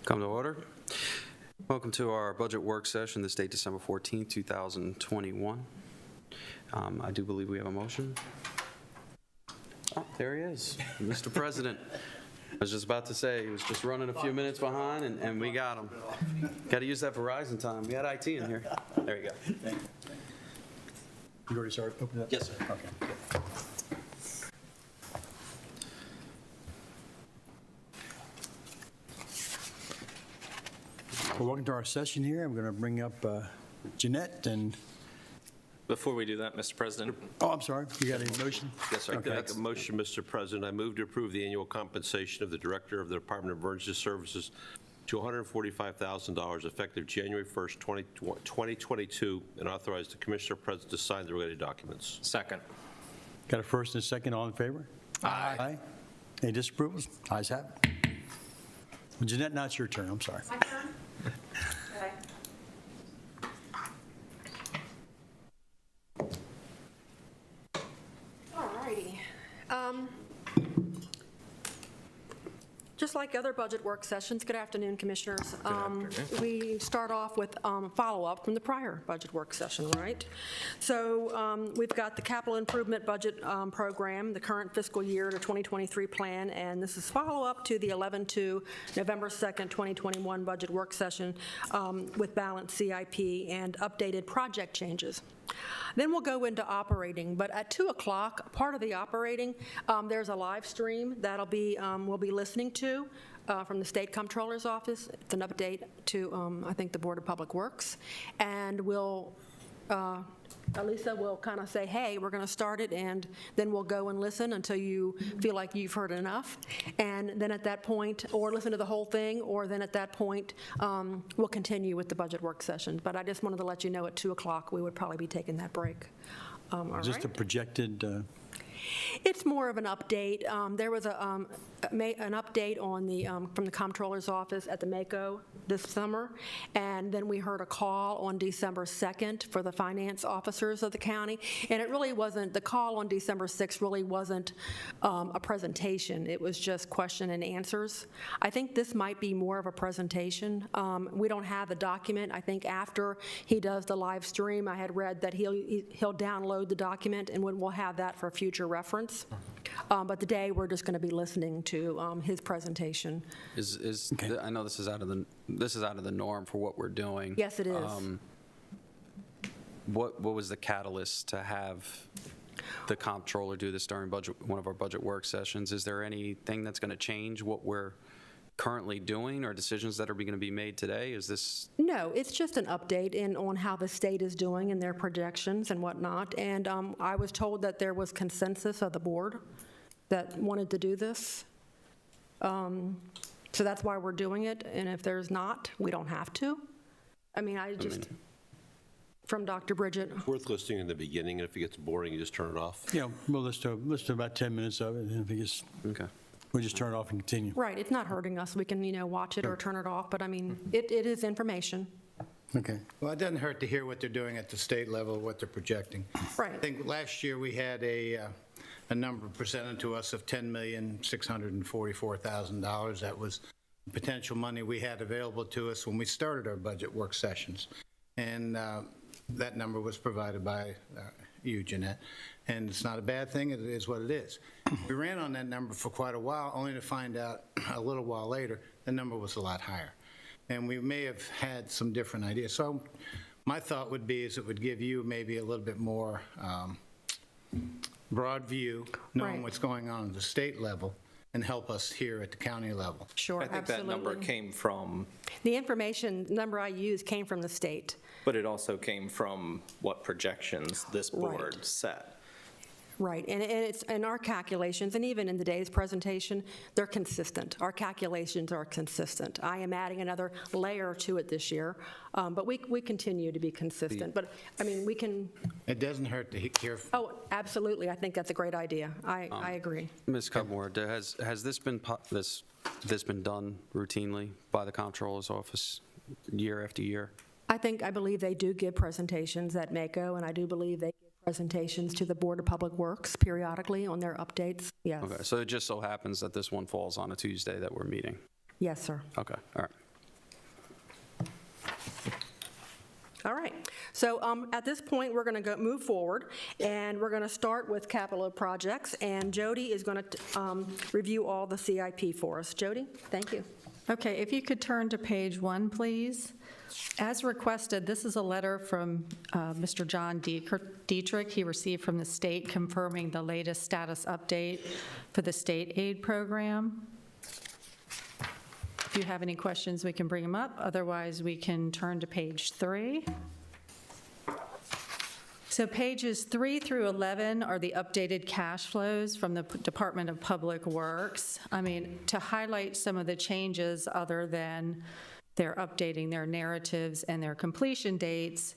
Come to order. Welcome to our budget work session this date, December 14th, 2021. I do believe we have a motion. Oh, there he is, Mr. President. I was just about to say, he was just running a few minutes behind, and we got him. Got to use that Verizon time. We had IT in here. There you go. You already started opening up? Yes, sir. Okay. Well, welcome to our session here. I'm going to bring up Jeanette and... Before we do that, Mr. President. Oh, I'm sorry. You got any motion? Yes, sir. I'd like to make a motion, Mr. President. I move to approve the annual compensation of the Director of the Department of Emergency Services to $145,000 effective January 1st, 2022, and authorize the Commissioner President to sign the related documents. Second. Got a first and a second. All in favor? Aye. Any disapprovals? Ayes have it. Well, Jeanette, now it's your turn. I'm sorry. My turn? Okay. All righty. Just like other budget work sessions, good afternoon, Commissioners. We start off with follow-up from the prior budget work session, right? So we've got the capital improvement budget program, the current fiscal year to 2023 plan, and this is follow-up to the 11 to November 2nd, 2021 budget work session with balanced CIP and updated project changes. Then we'll go into operating, but at 2 o'clock, part of the operating, there's a live stream that'll be we'll be listening to from the State Comptroller's Office. It's an update to, I think, the Board of Public Works, and we'll Elisa will kind of say, hey, we're going to start it, and then we'll go and listen until you feel like you've heard enough. And then at that point, or listen to the whole thing, or then at that point, we'll continue with the budget work session. But I just wanted to let you know at 2 o'clock, we would probably be taking that break. All Just a right? projected... It's more of an update. There was an update on the from the Comptroller's Office at the MACO this summer, and then we heard a call on December 2nd for the finance officers of the county, and it really wasn't, the call on December 6th really wasn't a presentation. It was just question and answers. I think this might be more of a presentation. We don't have the document. I think after he does the live stream, I had read that he'll download the document, and we'll have that for future reference. But today we're just going to be listening to his presentation. Okay. I know this is out of the norm for what we're doing. Yes, it is. What was the catalyst to have the comptroller do this during one of our budget work sessions? Is there anything that's going to change what we're currently doing, or decisions that are going to be made today? Is this? No, it's just an update on how the state is doing and their projections and whatnot. And I was told that there was consensus of the board that wanted to do this. So that's why we're doing it. And if there's not, we don't have to. I mean, from Dr. Bridget. It's worth listening in the beginning, and if it gets boring, you just turn it off. Yeah, we'll listen to about 10 minutes of it, and if it gets... Okay. We'll just turn it off and continue. Right, it's not hurting us. We can, watch it or turn it off, but I mean, it is information. Okay. Well, it doesn't hurt to hear what they're doing at the state level, what they're projecting. Right. I think last year we had a number presented to us of $10,644,000. That was potential money we had available to us when we started our budget work sessions. And that number was provided by you, Jeanette. And it's not a bad thing. It is what it is. We ran on that number for quite a while, only to find out a little while later the number was a lot higher. And we may have had some different ideas. So my thought would be is it would give you maybe a little bit more broad view, knowing Right. what's going on at the state level, and help us here at the county level. Sure, I think absolutely. that number came from, The information number I used came from the state. but it also came from what projections this board Right. set. Right, and it's in our calculations, and even in today's presentation, they're consistent. Our calculations are consistent. I am adding another layer to it this year, but we continue to be consistent. But, I mean, we can, It doesn't hurt to hear. oh, absolutely, I think that's a great idea. I agree. Ms. Cudmore, has this been done routinely by the Comptroller's Office year after year? I believe they do give presentations at MACO, and I do believe they give presentations to the Board of Public Works periodically on their updates. Yes. Okay, so it just so happens that this one falls on a Tuesday that we're meeting? Yes, sir. Okay, all right. All right. So at this point, we're going to move forward, and we're going to start with capital projects, and Jody is going to review all the CIP for us. Jody, thank you. Okay, if you could turn to page 1, please. As requested, this is a letter from Mr. John Dietrich he received from the state confirming the latest status update for the state aid program. If you have any questions, we can bring them up. Otherwise, we can turn to page 3. So pages 3 through 11 are the updated cash flows from the Department of Public Works. I mean, to highlight some of the changes other than they're updating their narratives and their completion dates,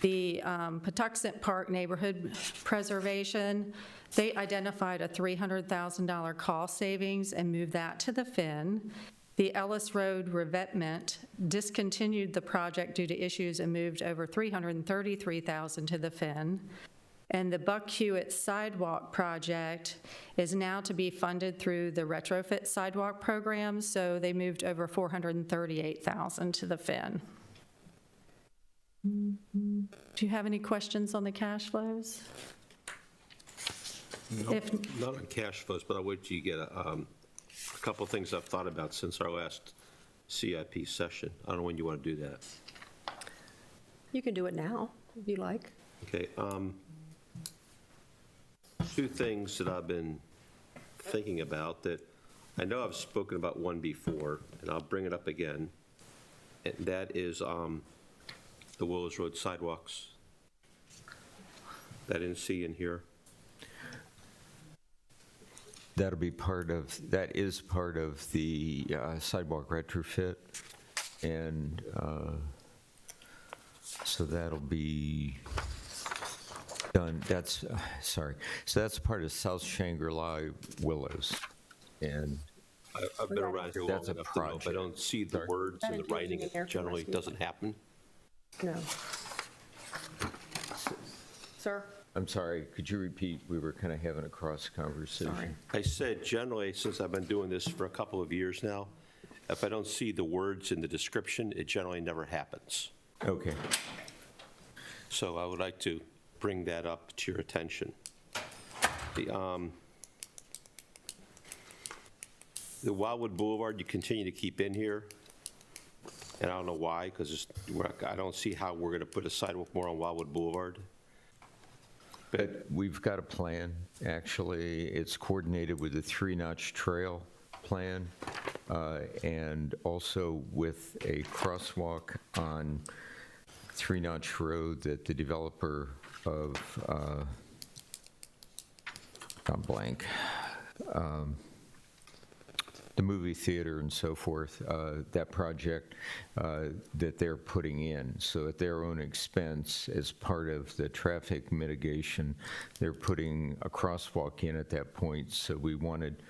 the Patuxent Park Neighborhood Preservation, they identified a $300,000 cost savings and moved that to the FIN. The Ellis Road revetment discontinued the project due to issues and moved over $333,000 to the FIN. And the Buck Hewitt Sidewalk project is now to be funded through the retrofit sidewalk program, so they moved over $438,000 to the FIN. Do you have any questions on the cash flows? Not on cash flows, but I would you get a couple of things I've thought about since our last CIP session. I don't know when you want to do that. You can do it now, if you like. Okay. Two things that I've been thinking about that I know I've spoken about one before, and I'll bring it up again. And that is the Willows Road sidewalks. That I didn't see in here. That is part of the sidewalk retrofit, and so that'll be done. So that's part of South Shangri-La Willows, and I've been around here long That's a enough to know if I don't see the words That in the includes writing, the it air generally force. doesn't happen. No. Sir? I'm sorry, could you repeat? We were kind of having a cross conversation. Sorry. I said generally, since I've been doing this for a couple of years now, if I don't see the words in the description, it generally never happens. Okay. So I would like to bring that up to your attention. The Wildwood Boulevard, you continue to keep in here, and I don't know why, because I don't see how we're going to put a sidewalk more on Wildwood Boulevard. But we've got a plan, actually. It's coordinated with the 3-notch trail plan, and also with a crosswalk on 3-notch road that the developer of, I'm blank, the movie theater and so forth, that project that they're putting in. So at their own expense, as part of the traffic mitigation, they're putting a crosswalk in at that point. So we wanted,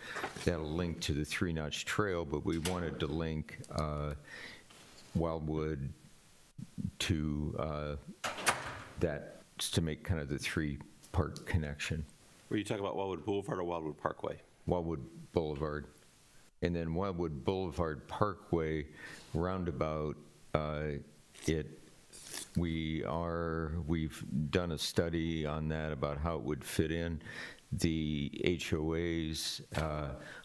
that'll link to the 3-notch trail, but we wanted to link Wildwood to that, to make kind of the 3-part connection. Were you talking about Wildwood Boulevard or Wildwood Parkway? Wildwood Boulevard. And then Wildwood Boulevard Parkway roundabout, we've done a study on that about how it would fit in. The HOAs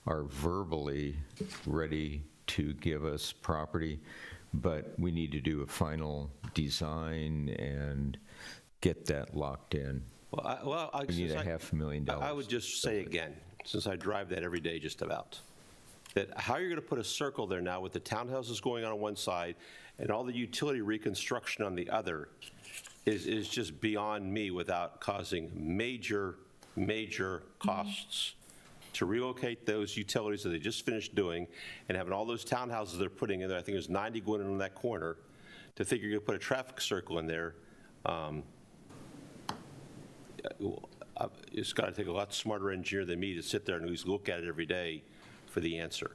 are verbally ready to give us property, but we need to do a final design and get that locked in. We need $500,000. I would just say again, since I drive that every day just about, that how you're going to put a circle there now with the townhouses going on one side and all the utility reconstruction on the other is just beyond me without causing major costs to relocate those utilities that they just finished doing and having all those townhouses they're putting in there. I think there's 90 going in on that corner. To think you're going to put a traffic circle in there, it's got to take a lot smarter engineer than me to sit there and at least look at it every day for the answer.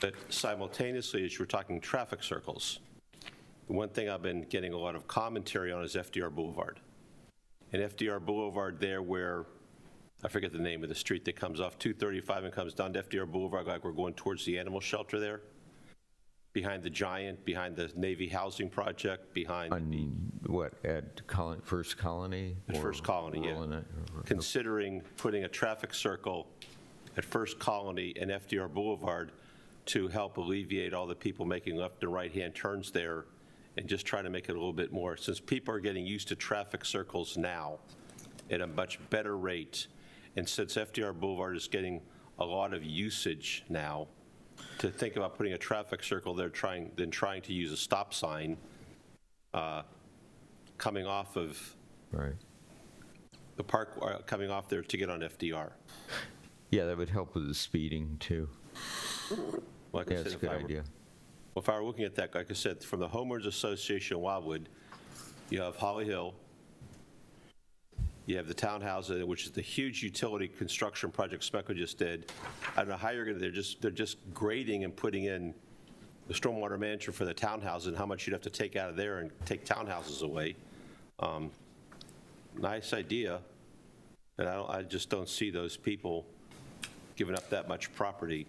But simultaneously, as you're talking traffic circles, one thing I've been getting a lot of commentary on is FDR Boulevard. And FDR Boulevard there where, I forget the name of the street that comes off 235 and comes down to FDR Boulevard like we're going towards the animal shelter there, behind the Giant, behind the Navy housing project, behind First Colony? At or First Colony, yeah. Rolling it? Considering putting a traffic circle at First Colony and FDR Boulevard to help alleviate all the people making left and right-hand turns there, and just trying to make it a little bit more, since people are getting used to traffic circles now at a much better rate, and since FDR Boulevard is getting a lot of usage now, to think about putting a traffic circle there than trying to use a stop sign coming off of Right. the park, coming off there to get on FDR. Yeah, that would help with the speeding, too. Like I Yeah, said, it's a good idea. If I were looking at that, like I said, from the Homeowners Association of Wildwood, you have Holly Hill, you have the townhouses, which is the huge utility construction project Smecco just did. I don't know how you're going to, they're just grading and putting in the stormwater management for the townhouses and how much you'd have to take out of there and take townhouses away. Nice idea, and I just don't see those people giving up that much property.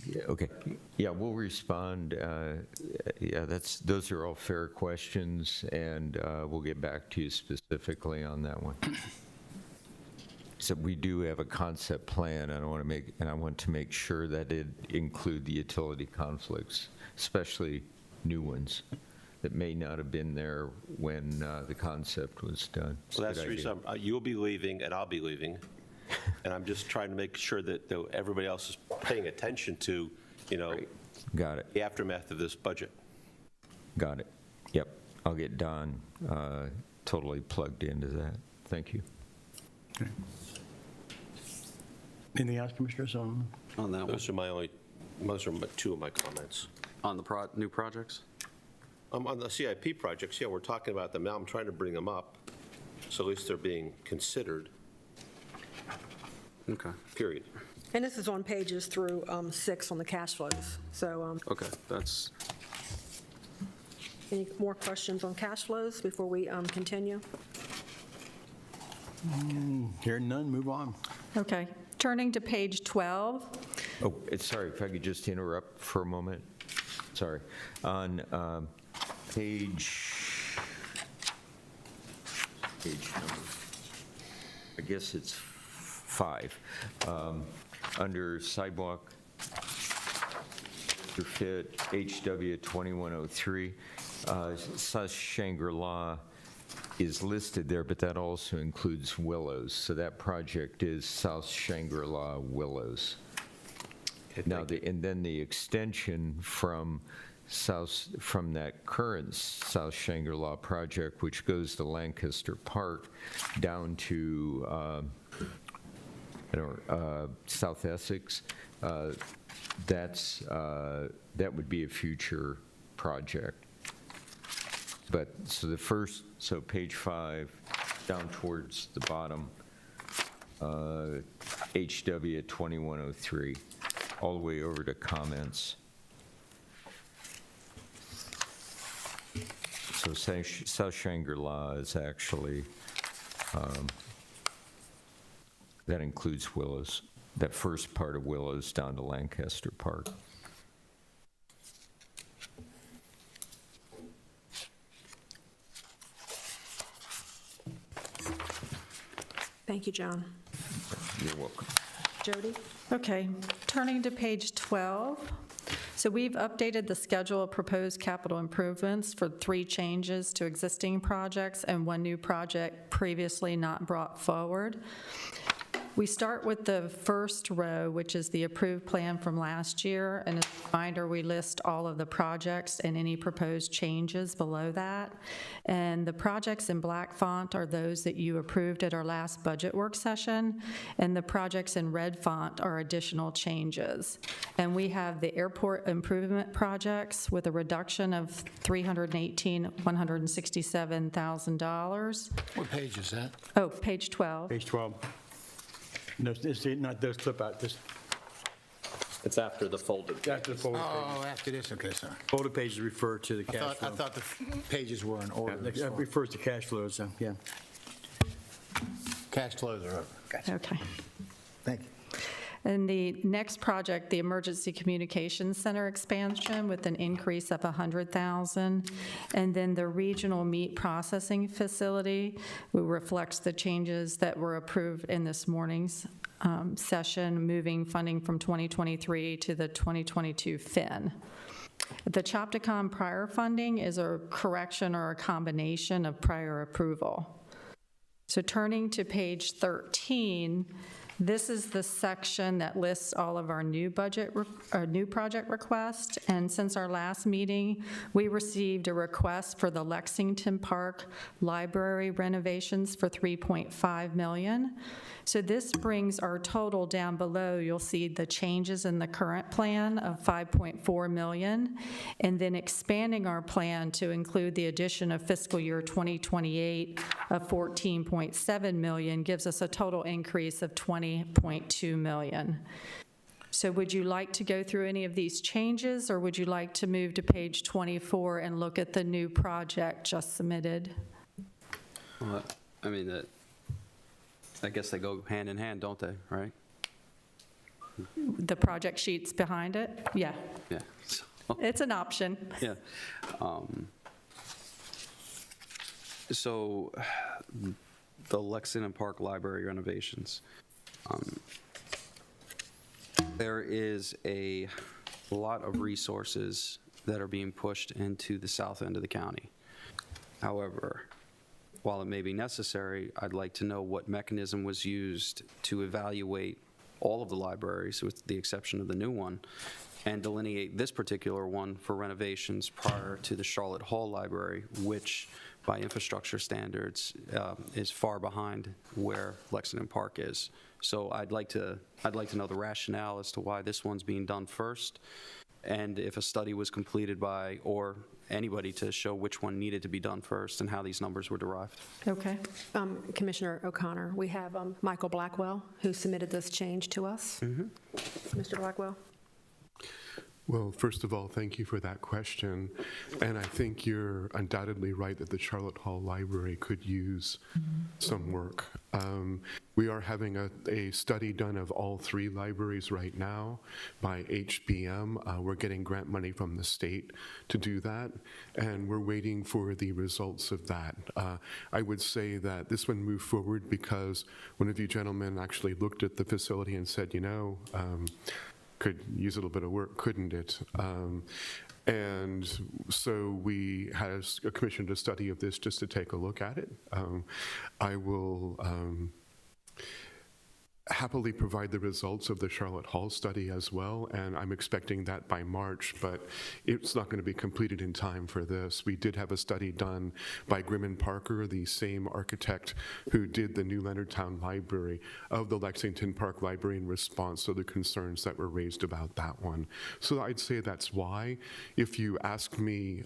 Yeah, okay. Yeah, we'll respond. Yeah, those are all fair questions, and we'll get back to you specifically on that one. So we do have a concept plan, and I want to make sure that it include the utility conflicts, especially new ones that may not have been there when the concept was done. It's a So that's good the reason you'll be leaving and I'll be leaving. And I'm just trying to make sure that everybody else is paying attention to, Got it. the aftermath of this budget. Got it. Yep. I'll get Don totally plugged into that. Thank you. Anything else, Commissioners, on? On that one, Those are two of my comments. on the new projects? On the CIP projects, yeah, we're talking about them now. I'm trying to bring them up, so at least they're being considered, Okay, period. And this is on pages through 6 on the cash flows. So okay, that's, any more questions on cash flows before we continue? Hearing none, move on. Okay, turning to page 12. Oh, sorry, if I could just interrupt for a moment. Sorry. On page number, I guess it's 5, under sidewalk fit HW 2103, South Shangri-La is listed there, but that also includes Willows. So that project is South Shangri-La Willows. Now, and then the extension from that current South Shangri-La project, which goes to Lancaster Park down to South Essex, that would be a future project. But so page 5, down towards the bottom, HW 2103, all the way over to comments. So South Shangri-La is actually, that includes Willows, that first part of Willows down to Lancaster Park. Thank you, John. You're welcome. Jody? Okay, turning to page 12. So we've updated the schedule of proposed capital improvements for 3 changes to existing projects and 1 new project previously not brought forward. We start with the first row, which is the approved plan from last year. And as a reminder, we list all of the projects and any proposed changes below that. And the projects in black font are those that you approved at our last budget work session. And the projects in red font are additional changes. And we have the airport improvement projects with a reduction of $167,000. What page is that? Oh, page 12. Page 12. No, this is not this clip out, this, It's after the folded. after the folded page. Oh, after this, okay, sorry. Folded pages refer to the cash I flow. thought the pages were in order. That refers to cash flows, yeah. Cash flows are over. Gotcha. Okay. Thank you. And the next project, the Emergency Communications Center expansion with an increase of $100,000. And then the Regional Meat Processing Facility, which reflects the changes that were approved in this morning's session, moving funding from 2023 to the 2022 FIN. The Chopticon prior funding is a correction or a combination of prior approval. So turning to page 13, this is the section that lists all of our new project requests. And since our last meeting, we received a request for the Lexington Park Library renovations for $3.5 million. So this brings our total down below. You'll see the changes in the current plan of $5.4 million, and then expanding our plan to include the addition of fiscal year 2028 of $14.7 million gives us a total increase of $20.2 million. So would you like to go through any of these changes, or would you like to move to page 24 and look at the new project just submitted? Well, I mean, I guess they go hand in hand, don't they, right? The project sheets behind it? Yeah, Yeah. it's an option. Yeah. So the Lexington Park Library renovations. There is a lot of resources that are being pushed into the south end of the county. However, while it may be necessary, I'd like to know what mechanism was used to evaluate all of the libraries, with the exception of the new one, and delineate this particular one for renovations prior to the Charlotte Hall Library, which by infrastructure standards is far behind where Lexington Park is. So I'd like to know the rationale as to why this one's being done first, and if a study was completed by, or anybody to show which one needed to be done first and how these numbers were derived. Okay. Commissioner O'Connor, we have Michael Blackwell, who submitted this change to us. Mr. Blackwell? Well, first of all, thank you for that question. And I think you're undoubtedly right that the Charlotte Hall Library could use some work. We are having a study done of all three libraries right now by HBM. We're getting grant money from the state to do that, and we're waiting for the results of that. I would say that this one moved forward because one of you gentlemen actually looked at the facility and said, you know, could use a little bit of work, couldn't it? And so we had commissioned a study of this just to take a look at it. I will happily provide the results of the Charlotte Hall study as well, and I'm expecting that by March, but it's not going to be completed in time for this. We did have a study done by Grimman Parker, the same architect who did the new Leonardtown Library, of the Lexington Park Library in response to the concerns that were raised about that one. So I'd say that's why. If you ask me,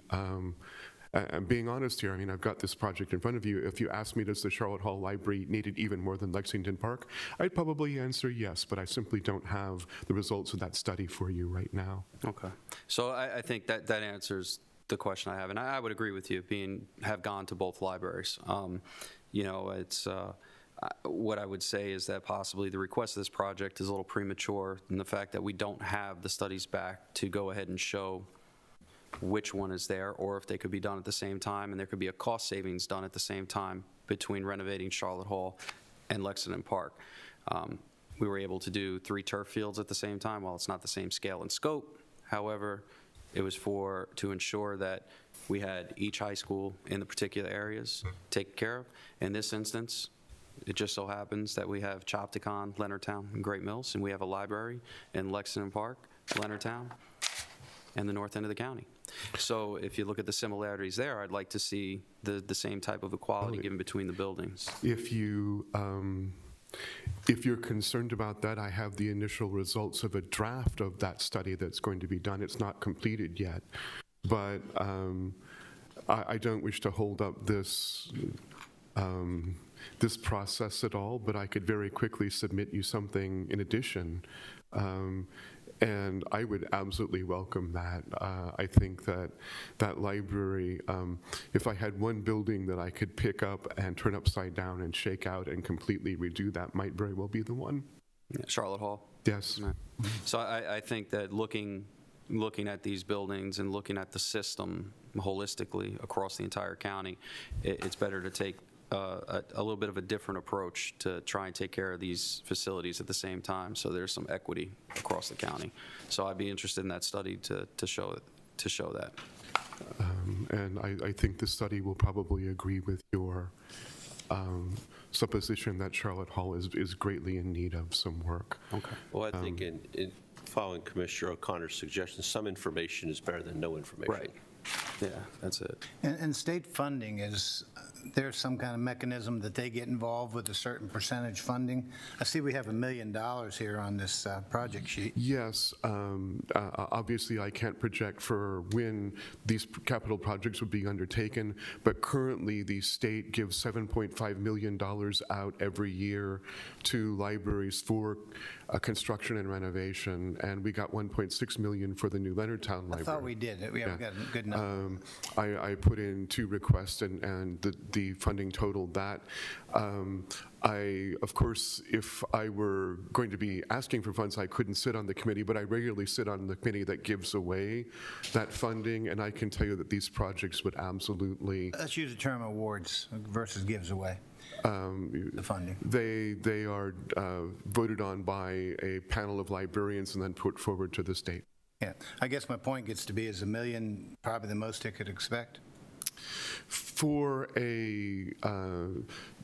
I'm being honest here, I mean, I've got this project in front of you. If you ask me, does the Charlotte Hall Library need it even more than Lexington Park? I'd probably answer yes, but I simply don't have the results of that study for you right now. Okay. So I think that answers the question I have, and I would agree with you, have gone to both libraries. You know, it's what I would say is that possibly the request of this project is a little premature in the fact that we don't have the studies back to go ahead and show which one is there, or if they could be done at the same time, and there could be a cost savings done at the same time between renovating Charlotte Hall and Lexington Park. We were able to do 3 turf fields at the same time. While it's not the same scale and scope, however, it was to ensure that we had each high school in the particular areas taken care of. In this instance, it just so happens that we have Chopticon, Leonardtown, and Great Mills, and we have a library in Lexington Park, Leonardtown, and the north end of the county. So if you look at the similarities there, I'd like to see the same type of equality given between the buildings. If you're concerned about that, I have the initial results of a draft of that study that's going to be done. It's not completed yet, but I don't wish to hold up this this process at all, but I could very quickly submit you something in addition. And I would absolutely welcome that. I think that library, if I had one building that I could pick up and turn upside down and shake out and completely redo, that might very well be the one. Yeah, Charlotte Hall. Yes. So I think that looking at these buildings and looking at the system holistically across the entire county, it's better to take a little bit of a different approach to try and take care of these facilities at the same time, so there's some equity across the county. So I'd be interested in that study to show that. And I think the study will probably agree with your supposition that Charlotte Hall is greatly in need of some work. Okay. Well, I think in following Commissioner O'Connor's suggestion, some information is better than no information. Right. Yeah, that's it. And state funding, is there some kind of mechanism that they get involved with a certain percentage funding? I see we have $1 million here on this project sheet. Yes, obviously I can't project for when these capital projects would be undertaken, but currently the state gives $7.5 million out every year to libraries for construction and renovation, and we got $1.6 million for the new Leonardtown Library. I thought we did. We haven't got a good number. I put in 2 requests, and the funding totaled that. Of course, if I were going to be asking for funds, I couldn't sit on the committee, but I regularly sit on the committee that gives away that funding, and I can tell you that these projects would absolutely... Let's use the term awards versus gives away. The funding. They are voted on by a panel of librarians and then put forward to the state. Yeah, I guess my point gets to be, is $1 million probably the most it could expect? For a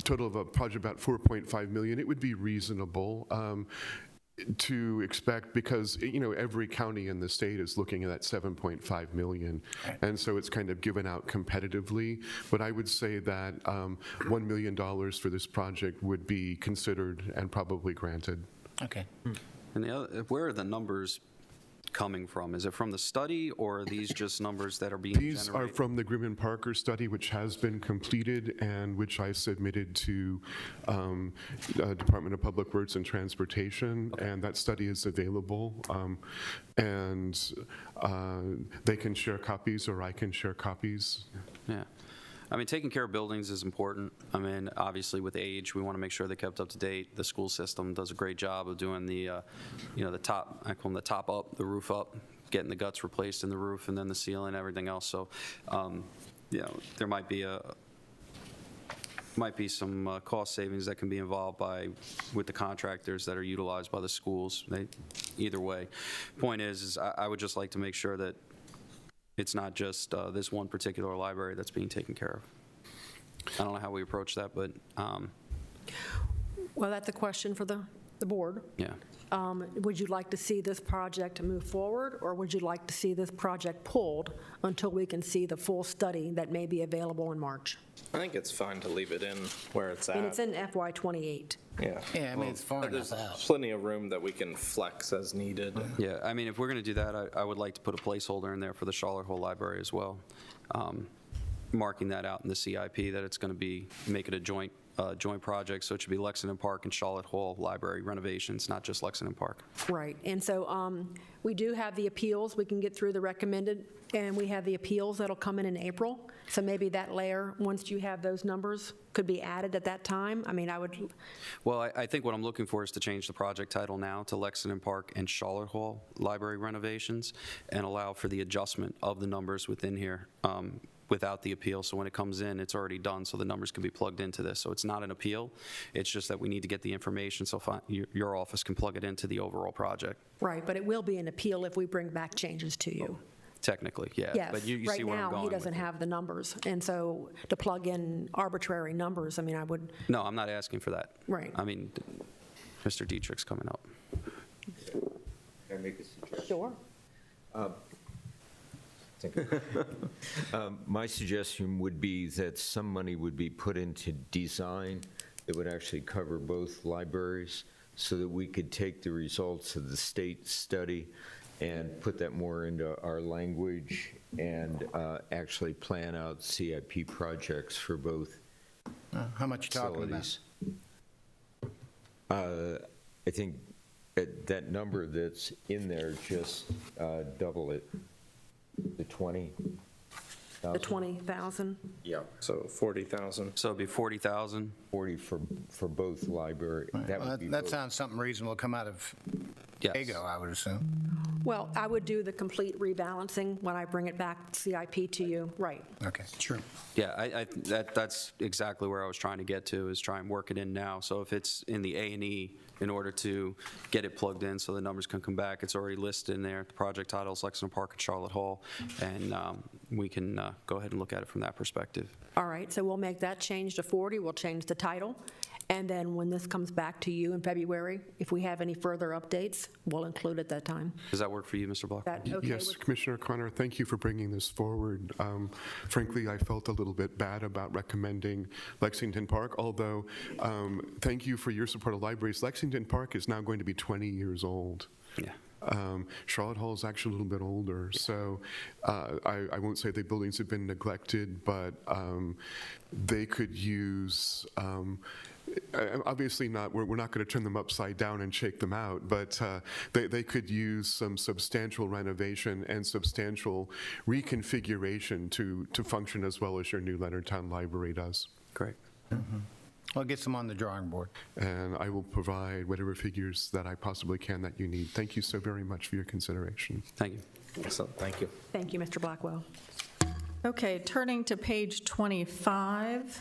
total of a project about $4.5 million, it would be reasonable to expect, because every county in the state is looking at that $7.5 million, and so it's kind of given out competitively. But I would say that $1 million for this project would be considered and probably granted. Okay. And where are the numbers coming from? Is it from the study, or are these just numbers that are being generated? These are from the Grimm and Parker study, which has been completed and which I submitted to Department of Public Works and Transportation, and that study is available. And they can share copies, or I can share copies. Yeah. I mean, taking care of buildings is important. I mean, obviously with age, we want to make sure they're kept up to date. The school system does a great job of doing the top, I call them the top up, the roof up, getting the guts replaced in the roof, and then the ceiling, everything else. So, there might be some cost savings that can be involved with the contractors that are utilized by the schools. Either way, point is I would just like to make sure that it's not just this one particular library that's being taken care of. I don't know how we approach that, but... Well, that's a question for the board. Yeah. Would you like to see this project move forward, or would you like to see this project pulled until we can see the full study that may be available in March? I think it's fine to leave it in where it's at. And it's in FY '28. Yeah. Yeah, I mean, it's far There's enough out. plenty of room that we can flex as needed. Yeah, I mean, if we're going to do that, I would like to put a placeholder in there for the Charlotte Hall Library as well, marking that out in the CIP that it's going to make it a joint project, so it should be Lexington Park and Charlotte Hall Library renovations, not just Lexington Park. Right, and so we do have the appeals. We can get through the recommended, and we have the appeals that'll come in April. So maybe that layer, once you have those numbers, could be added at that time. I mean, I would... Well, I think what I'm looking for is to change the project title now to Lexington Park and Charlotte Hall Library renovations, and allow for the adjustment of the numbers within here without the appeal. So when it comes in, it's already done, so the numbers can be plugged into this. So it's not an appeal. It's just that we need to get the information so your office can plug it into the overall project. Right, but it will be an appeal if we bring back changes to you. Technically, yeah. Yes, But you right see where I'm now, going he doesn't with it. have the numbers, and so to plug in arbitrary numbers, I mean, I would, No, I'm not asking for that. Right. I mean, Mr. Dietrich's coming up. Can I make a suggestion? sure. My suggestion would be that some money would be put into design that would actually cover both libraries, so that we could take the results of the state study and put that more into our language and actually plan out CIP projects for both How much you talking about? facilities. I think that number that's in there, just double it to 20. the 20,000. Yeah. So 40,000. So it'd be 40,000. 40 for both library. That would be That both. sounds something reasonable come out of Yes. PAYGO, I would assume. Well, I would do the complete rebalancing when I bring it back, CIP to you, right. Okay. Sure. Yeah, that's exactly where I was trying to get to, is try and work it in now. So if it's in the A&E, in order to get it plugged in so the numbers can come back, it's already listed in there. The project title is Lexington Park and Charlotte Hall, and we can go ahead and look at it from that perspective. All right, so we'll make that change to 40, we'll change the title, and then when this comes back to you in February, if we have any further updates, we'll include at that time. Does that work for you, Mr. Block? That okay Yes, with- Commissioner Connor, thank you for bringing this forward. Frankly, I felt a little bit bad about recommending Lexington Park, although thank you for your support of libraries. Lexington Park is now going to be 20 years old. Yeah. Charlotte Hall is actually a little bit older, so I won't say the buildings have been neglected, but they could use, obviously not, we're not going to turn them upside down and shake them out, but they could use some substantial renovation and substantial reconfiguration to function as well as your new Leonardtown Library does. Great. I'll get some on the drawing board. And I will provide whatever figures that I possibly can that you need. Thank you so very much for your consideration. Thank you. Excellent, thank you. Thank you, Mr. Blackwell. Okay, turning to page 25,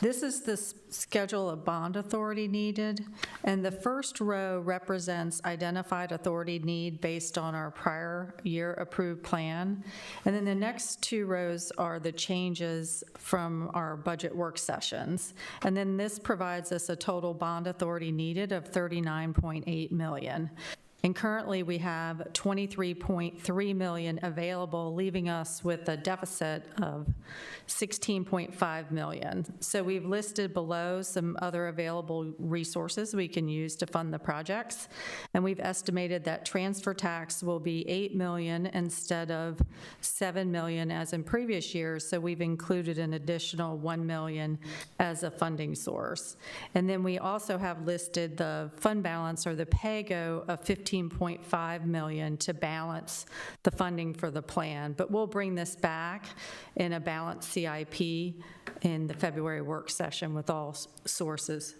this is the schedule of bond authority needed, and the first row represents identified authority need based on our prior year approved plan, and then the next two rows are the changes from our budget work sessions, and then this provides us a total bond authority needed of $39.8 million. And currently, we have $23.3 million available, leaving us with a deficit of $16.5 million. So we've listed below some other available resources we can use to fund the projects. And we've estimated that transfer tax will be $8 million instead of $7 million as in previous years. So we've included an additional $1 million as a funding source. And then we also have listed the fund balance, or the PAYGO, of $15.5 million to balance the funding for the plan. But we'll bring this back in a balanced CIP in the February work session with all sources.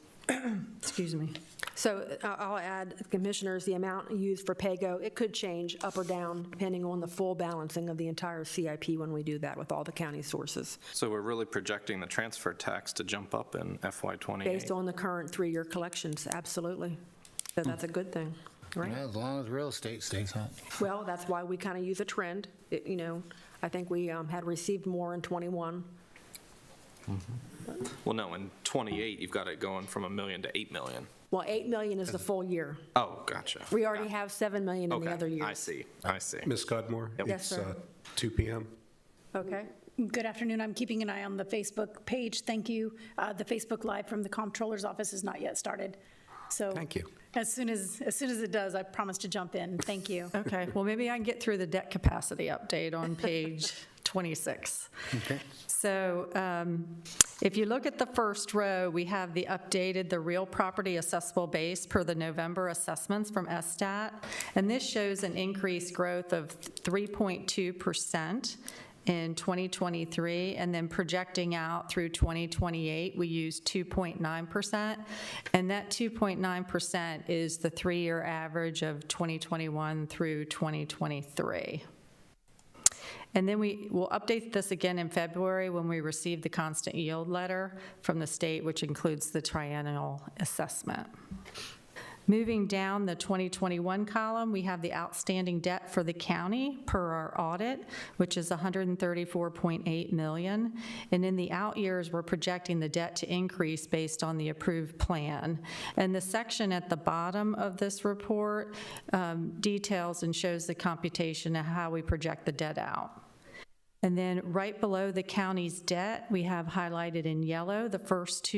Excuse me. So I'll add, Commissioners, the amount used for PAYGO, it could change up or down depending on the full balancing of the entire CIP when we do that with all the county sources, So we're really projecting the transfer tax to jump up in FY '28. based on the current three-year collections, absolutely. So that's a good thing, right? As long as real estate stays hot. Well, that's why we kind of use a trend. You know, I think we had received more in '21. Well, no, in '28, you've got it going from $1 million to $8 million. Well, $8 million is the full year. Oh, gotcha. We already have $7 million in the other years. I see. Ms. Scudmore? Yes, sir. It's 2 p.m. Okay. Good afternoon. I'm keeping an eye on the Facebook page. Thank you. The Facebook Live from the Comptroller's Office has not yet started. So Thank you. as soon as it does, I promise to jump in. Thank you. Okay, well, maybe I can get through the debt capacity update on page 26. Okay. So if you look at the first row, we have the real property assessable base per the November assessments from SSTAT, and this shows an increased growth of 3.2% in 2023, and then projecting out through 2028, we use 2.9%, and that 2.9% is the three-year average of 2021 through 2023. And then we will update this again in February when we receive the constant yield letter from the state, which includes the triennial assessment. Moving down the 2021 column, we have the outstanding debt for the county per our audit, which is $134.8 million. And in the out years, we're projecting the debt to increase based on the approved plan. And the section at the bottom of this report details and shows the computation of how we project the debt out. And then right below the county's debt, we have highlighted in yellow the first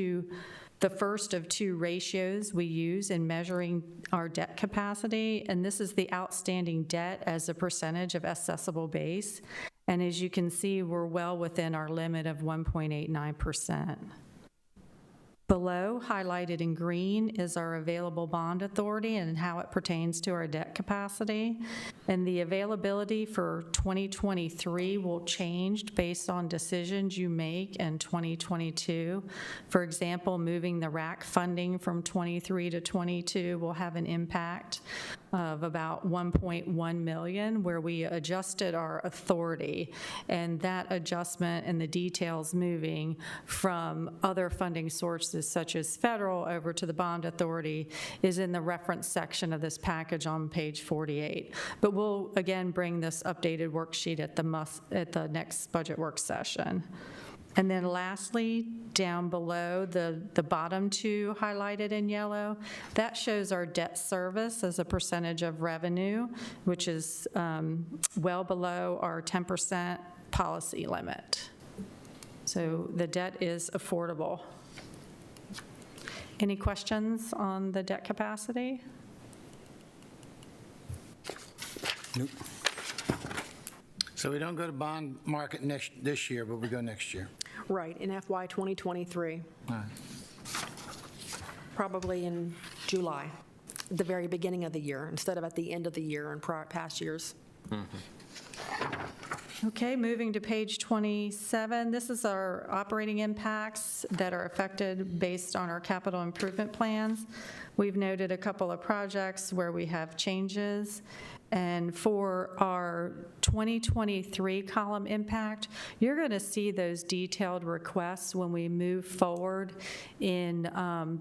of two ratios we use in measuring our debt capacity, and this is the outstanding debt as a percentage of assessable base. And as you can see, we're well within our limit of 1.89%. Below, highlighted in green, is our available bond authority and how it pertains to our debt capacity. And the availability for 2023 will change based on decisions you make in 2022. For example, moving the RAC funding from 23 to 22 will have an impact of about 1.1 million, where we adjusted our authority. And that adjustment and the details moving from other funding sources such as federal over to the bond authority is in the reference section of this package on page 48. But we'll again bring this updated worksheet at the next budget work session. And then lastly, down below, the bottom two highlighted in yellow, that shows our debt service as a percentage of revenue, which is well below our 10% policy limit. So the debt is affordable. Any questions on the debt capacity? Nope. So we don't go to bond market this year, but we go next year. Right, in FY 2023, All right. probably in July, the very beginning of the year, instead of at the end of the year in past years. Okay, moving to page 27. This is our operating impacts that are affected based on our capital improvement plans. We've noted a couple of projects where we have changes. And for our 2023 column impact, you're going to see those detailed requests when we move forward in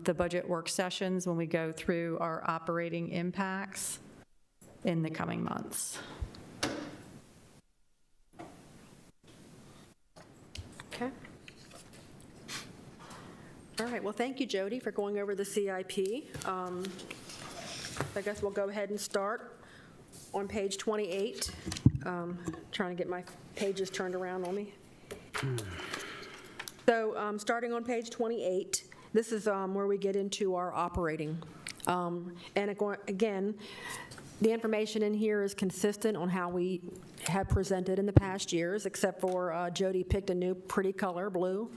the budget work sessions, when we go through our operating impacts in the coming months. Okay. All right, well, thank you, Jody, for going over the CIP. I guess we'll go ahead and start on page 28. Trying to get my pages turned around on me. So starting on page 28, this is where we get into our operating. And again, the information in here is consistent on how we have presented in the past years, except for Jody picked a new pretty color, blue.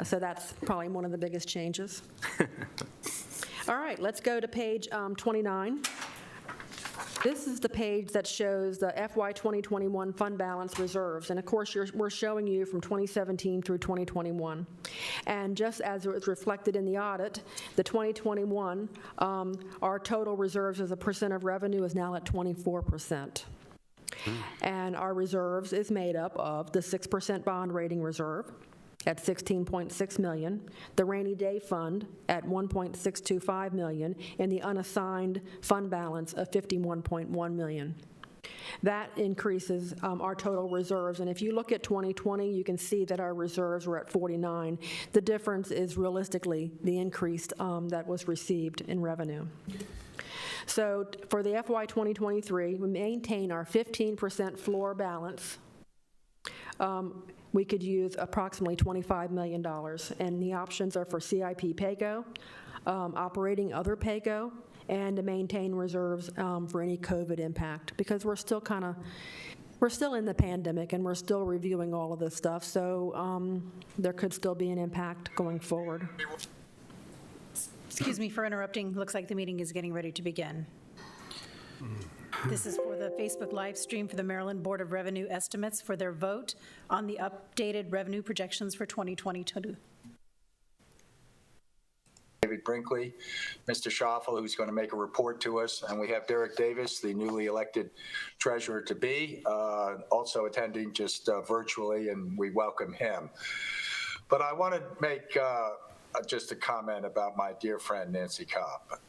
So that's probably one of the biggest changes. All right, let's go to page 29. This is the page that shows the FY 2021 fund balance reserves. And of course, we're showing you from 2017 through 2021. And just as it was reflected in the audit, the 2021, our total reserves as a percent of revenue is now at 24%. And our reserves is made up of the 6% bond rating reserve at $16.6 million, the rainy day fund at $1.625 million, and the unassigned fund balance of $51.1 million. That increases our total reserves, and if you look at 2020, you can see that our reserves were at 49. The difference is realistically the increase that was received in revenue. So for the FY 2023, we maintain our 15% floor balance. We could use approximately $25 million, and the options are for CIP PAYGO, operating other PAYGO, and to maintain reserves for any COVID impact, because we're still in the pandemic and we're still reviewing all of this stuff, so there could still be an impact going forward. Excuse me for interrupting. Looks like the meeting is getting ready to begin. This is for the Facebook live stream for the Maryland Board of Revenue Estimates for their vote on the updated revenue projections for 2022. David Brinkley, Mr. Schoffel, who's going to make a report to us, and we have Derek Davis, the newly elected treasurer-to-be, also attending just virtually, and we welcome him. But I want to make just a comment about my dear friend Nancy Kopp.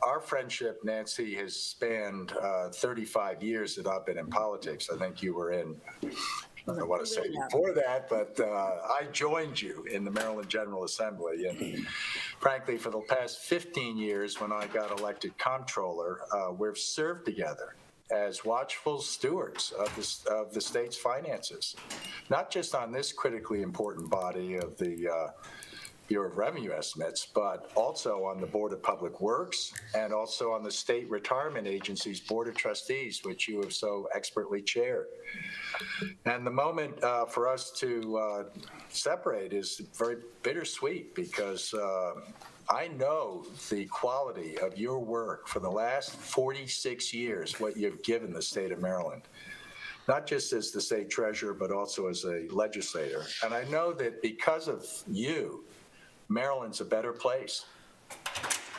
Our friendship, Nancy, has spanned 35 years that I've been in politics. I think you were in, I don't know what to say before that, but I joined you in the Maryland General Assembly. And frankly, for the past 15 years, when I got elected comptroller, we've served together as watchful stewards of the state's finances, not just on this critically important body of the Bureau of Revenue Estimates, but also on the Board of Public Works and also on the State Retirement Agency's Board of Trustees, which you have so expertly chaired. And the moment for us to separate is very bittersweet because I know the quality of your work for the last 46 years, what you've given the state of Maryland, not just as the state treasurer, but also as a legislator. And I know that because of you, Maryland's a better place.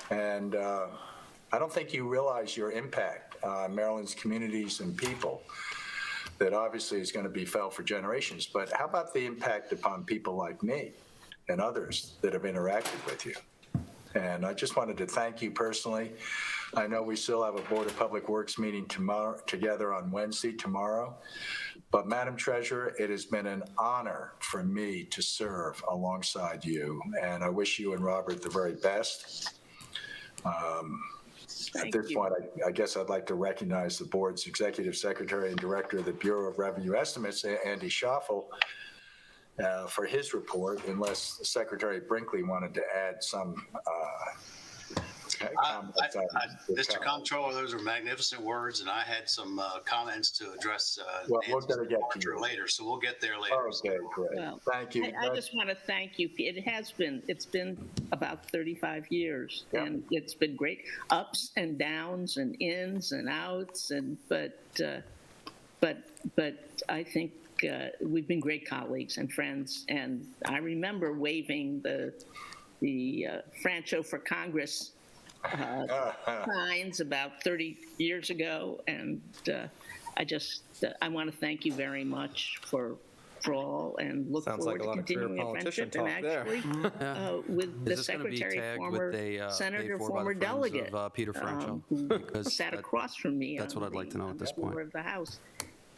And I don't think you realize your impact on Maryland's communities and people that obviously is going to be felt for generations. But how about the impact upon people like me and others that have interacted with you? And I just wanted to thank you personally. I know we still have a Board of Public Works meeting together on Wednesday, tomorrow. But Madam Treasurer, it has been an honor for me to serve alongside you. And I wish you and Robert the very best. At this point, I guess I'd like to recognize the board's Executive Secretary and Director of the Bureau of Revenue Estimates, Andy Schaffel, for his report, unless Secretary Brinkley wanted to add some Mr. Comptroller, those are magnificent words, and I had some comments to address well, we're going to get to you later, so we'll get there later. Okay, great. Well, thank you. I just want to thank you. It's been about 35 years, and it's been great ups and downs and ins and outs, but I think we've been great colleagues and friends, and I remember waving the Francho for Congress signs about 30 years ago, and I want to thank you very much for all, and look forward to continuing a friendship, and actually with the secretary, former senator, former delegate, Peter Francho, who sat across from me. That's what I'd like to know at this point. Of the House.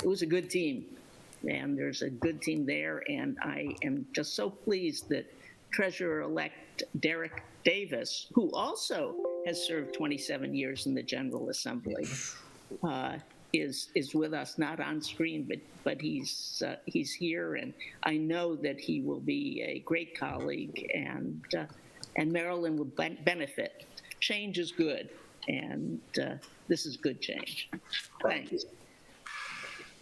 It was a good team, and there's a good team there, and I am just so pleased that Treasurer-elect Derek Davis, who also has served 27 years in the General Assembly, is with us, not on screen, but he's here, and I know that he will be a great colleague, and Maryland will benefit. Change is good, and this is good change. Thank you.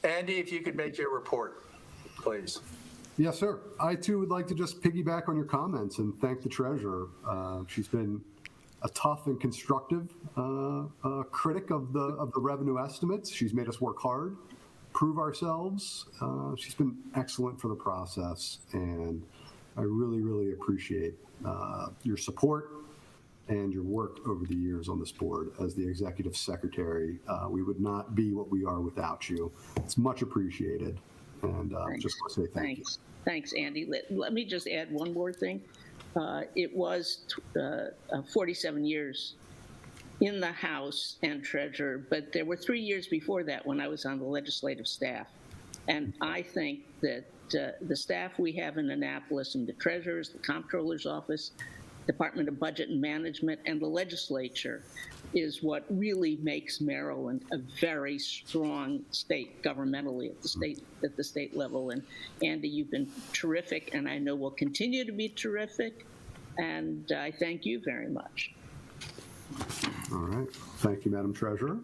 Andy, if you could make your report, please. Yes, sir. I, too, would like to just piggyback on your comments and thank the treasurer. She's been a tough and constructive critic of the revenue estimates. She's made us work hard, prove ourselves. She's been excellent for the process, and I really, really appreciate your support and your work over the years on this board. As the executive secretary, we would not be what we are without you. It's much appreciated. And just want to say thank you. Thanks, Andy. Let me just add one more thing. It was 47 years in the House and treasurer, but there were 3 years before that when I was on the legislative staff. And I think that the staff we have in Annapolis, and the treasurers, the comptroller's office, Department of Budget and Management, and the legislature is what really makes Maryland a very strong state governmentally at the state level. And Andy, you've been terrific, and I know will continue to be terrific. And I thank you very much. All right. Thank you, Madam Treasurer.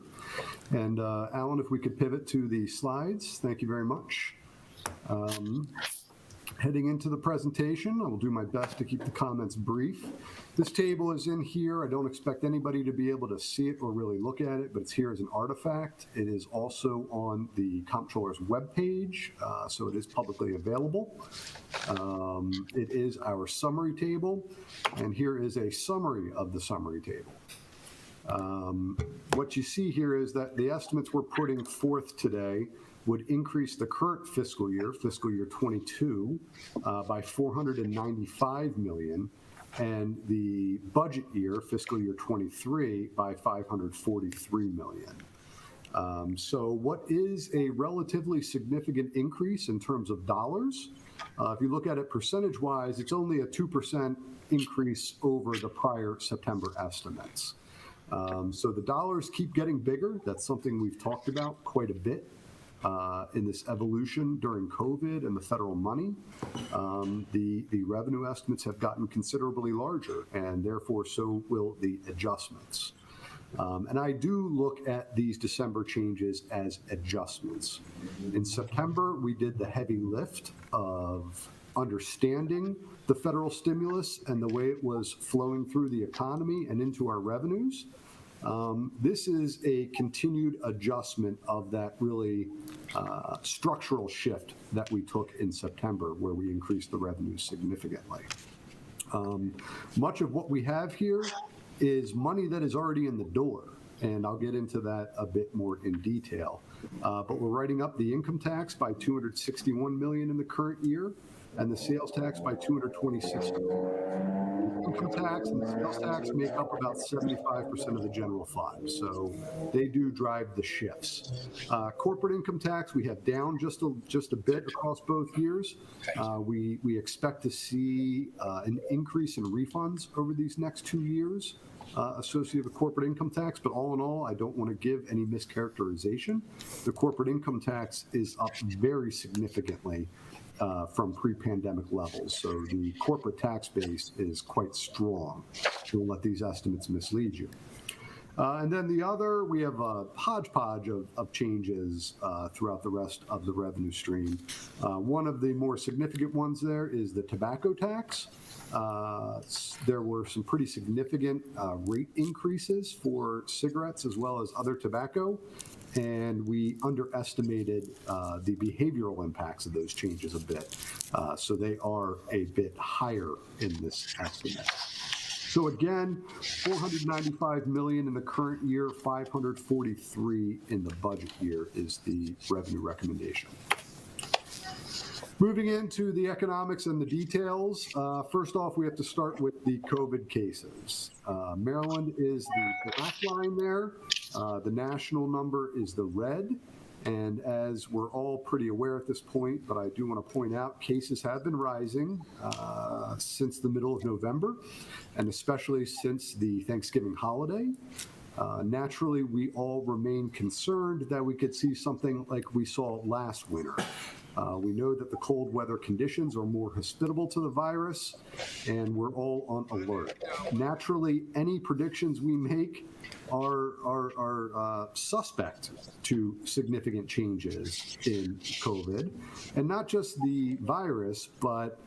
And Alan, if we could pivot to the slides. Thank you very much. Heading into the presentation, I will do my best to keep the comments brief. This table is in here. I don't expect anybody to be able to see it or really look at it, but it's here as an artifact. It is also on the comptroller's webpage, so it is publicly available. It is our summary table, and here is a summary of the summary table. What you see here is that the estimates we're putting forth today would increase the current fiscal year 22, by $495 million, and the budget year, fiscal year 23, by $543 million. So what is a relatively significant increase in terms of dollars? If you look at it percentage-wise, it's only a 2% increase over the prior September estimates. So the dollars keep getting bigger. That's something we've talked about quite a bit. in this evolution during COVID and the federal money, the revenue estimates have gotten considerably larger, and therefore so will the adjustments. And I do look at these December changes as adjustments. In September, we did the heavy lift of understanding the federal stimulus and the way it was flowing through the economy and into our revenues. This is a continued adjustment of that really structural shift that we took in September, where we increased the revenues significantly. Much of what we have here is money that is already in the door, and I'll get into that a bit more in detail. But we're writing up the income tax by $261 million in the current year, and the sales tax by $226 million. Income tax and the sales tax make up about 75% of the general fund, so they do drive the shifts. Corporate income tax we have down just a bit across both years. We expect to see an increase in refunds over these next 2 years associated with corporate income tax, but all in all, I don't want to give any mischaracterization. The corporate income tax is up very significantly from pre-pandemic levels. So the corporate tax base is quite strong. Don't let these estimates mislead you. And then the other, we have a hodgepodge of changes throughout the rest of the revenue stream. One of the more significant ones there is the tobacco tax. There were some pretty significant rate increases for cigarettes as well as other tobacco, and we underestimated the behavioral impacts of those changes a bit. So they are a bit higher in this estimate. So again, $495 million in the current year, $543 in the budget year is the revenue recommendation. Moving into the economics and the details, first off, we have to start with the COVID cases. Maryland is the black line there. The national number is the red. And as we're all pretty aware at this point, but I do want to point out, cases have been rising since the middle of November, and especially since the Thanksgiving holiday. Naturally, we all remain concerned that we could see something like we saw last winter. We know that the cold weather conditions are more hospitable to the virus, and we're all on alert. Naturally, any predictions we make are suspect to significant changes in COVID, and not just the virus, but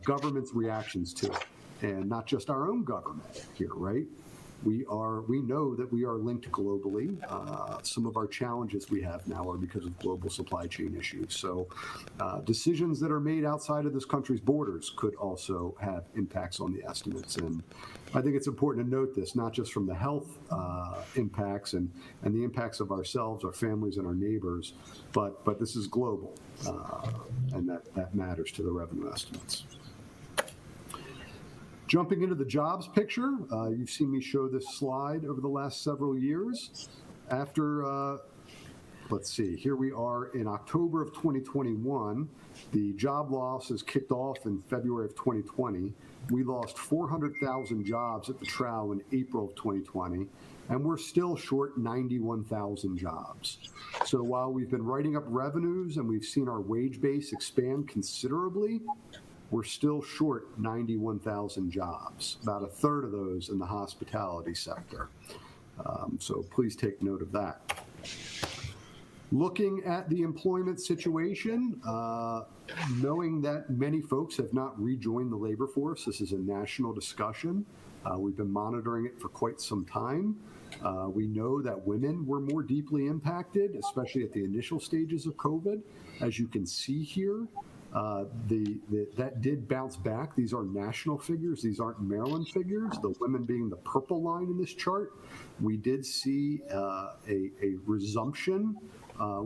government's reactions to it, and not just our own government here, right? We know that we are linked globally. Some of our challenges we have now are because of global supply chain issues. So decisions that are made outside of this country's borders could also have impacts on the estimates. And I think it's important to note this, not just from the health impacts and the impacts of ourselves, our families, and our neighbors, but this is global, and that matters to the revenue estimates. Jumping into the jobs picture, you've seen me show this slide over the last several years. After, let's see, here we are in October of 2021. The job losses kicked off in February of 2020. We lost 400,000 jobs at the Trow in April of 2020, and we're still short 91,000 jobs. So while we've been writing up revenues and we've seen our wage base expand considerably, we're still short 91,000 jobs, about a third of those in the hospitality sector. So please take note of that. Looking at the employment situation, knowing that many folks have not rejoined the labor force, this is a national discussion. We've been monitoring it for quite some time. We know that women were more deeply impacted, especially at the initial stages of COVID. As you can see here, that did bounce back. These are national figures. These aren't Maryland figures. The women being the purple line in this chart. We did see a resumption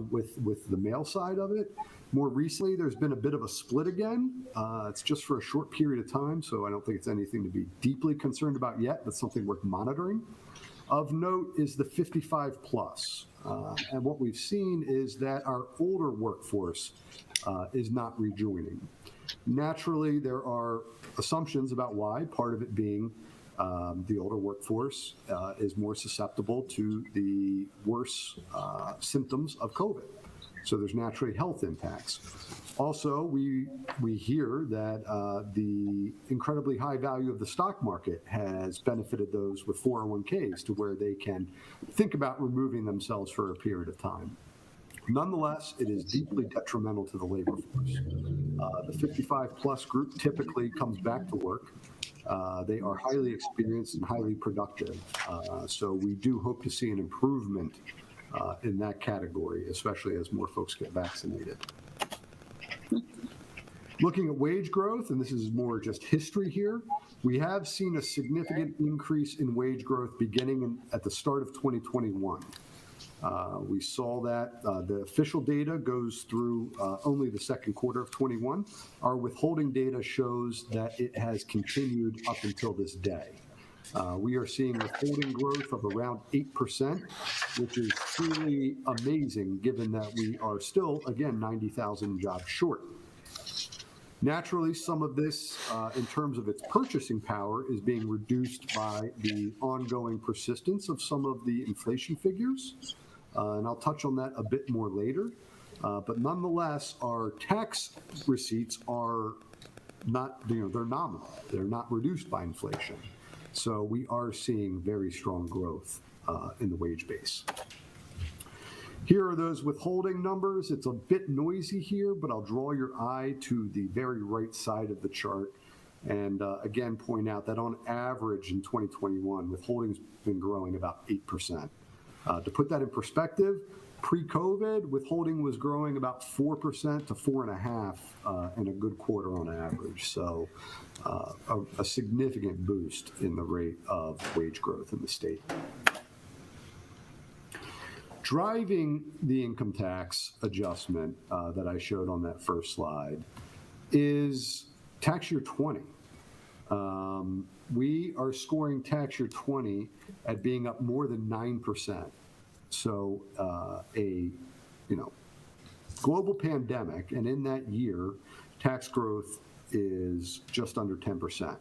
with the male side of it. More recently, there's been a bit of a split again. It's just for a short period of time, so I don't think it's anything to be deeply concerned about yet, but something worth monitoring. Of note is the 55 plus. And what we've seen is that our older workforce is not rejoining. Naturally, there are assumptions about why, part of it being the older workforce is more susceptible to the worse symptoms of COVID. So there's naturally health impacts. Also, we hear that the incredibly high value of the stock market has benefited those with 401ks to where they can think about removing themselves for a period of time. Nonetheless, it is deeply detrimental to the labor force. The 55-plus group typically comes back to work. They are highly experienced and highly productive. So we do hope to see an improvement in that category, especially as more folks get vaccinated. Looking at wage growth, and this is more just history here, we have seen a significant increase in wage growth beginning at the start of 2021. We saw that the official data goes through only the second quarter of 21. Our withholding data shows that it has continued up until this day. We are seeing withholding growth of around 8%, which is truly amazing given that we are still, again, 90,000 jobs short. Naturally, some of this, in terms of its purchasing power, is being reduced by the ongoing persistence of some of the inflation figures. And I'll touch on that a bit more later. But nonetheless, our tax receipts are not, they're nominal. They're not reduced by inflation. So we are seeing very strong growth in the wage base. Here are those withholding numbers. It's a bit noisy here, but I'll draw your eye to the very right side of the chart. And again, point out that on average in 2021, withholding's been growing about 8%. To put that in perspective, pre-COVID, withholding was growing about 4% to 4.5% in a good quarter on average. So a significant boost in the rate of wage growth in the state. Driving the income tax adjustment that I showed on that first slide is tax year 20. We are scoring tax year 20 at being up more than 9%. So global pandemic, and in that year, tax growth is just under 10%.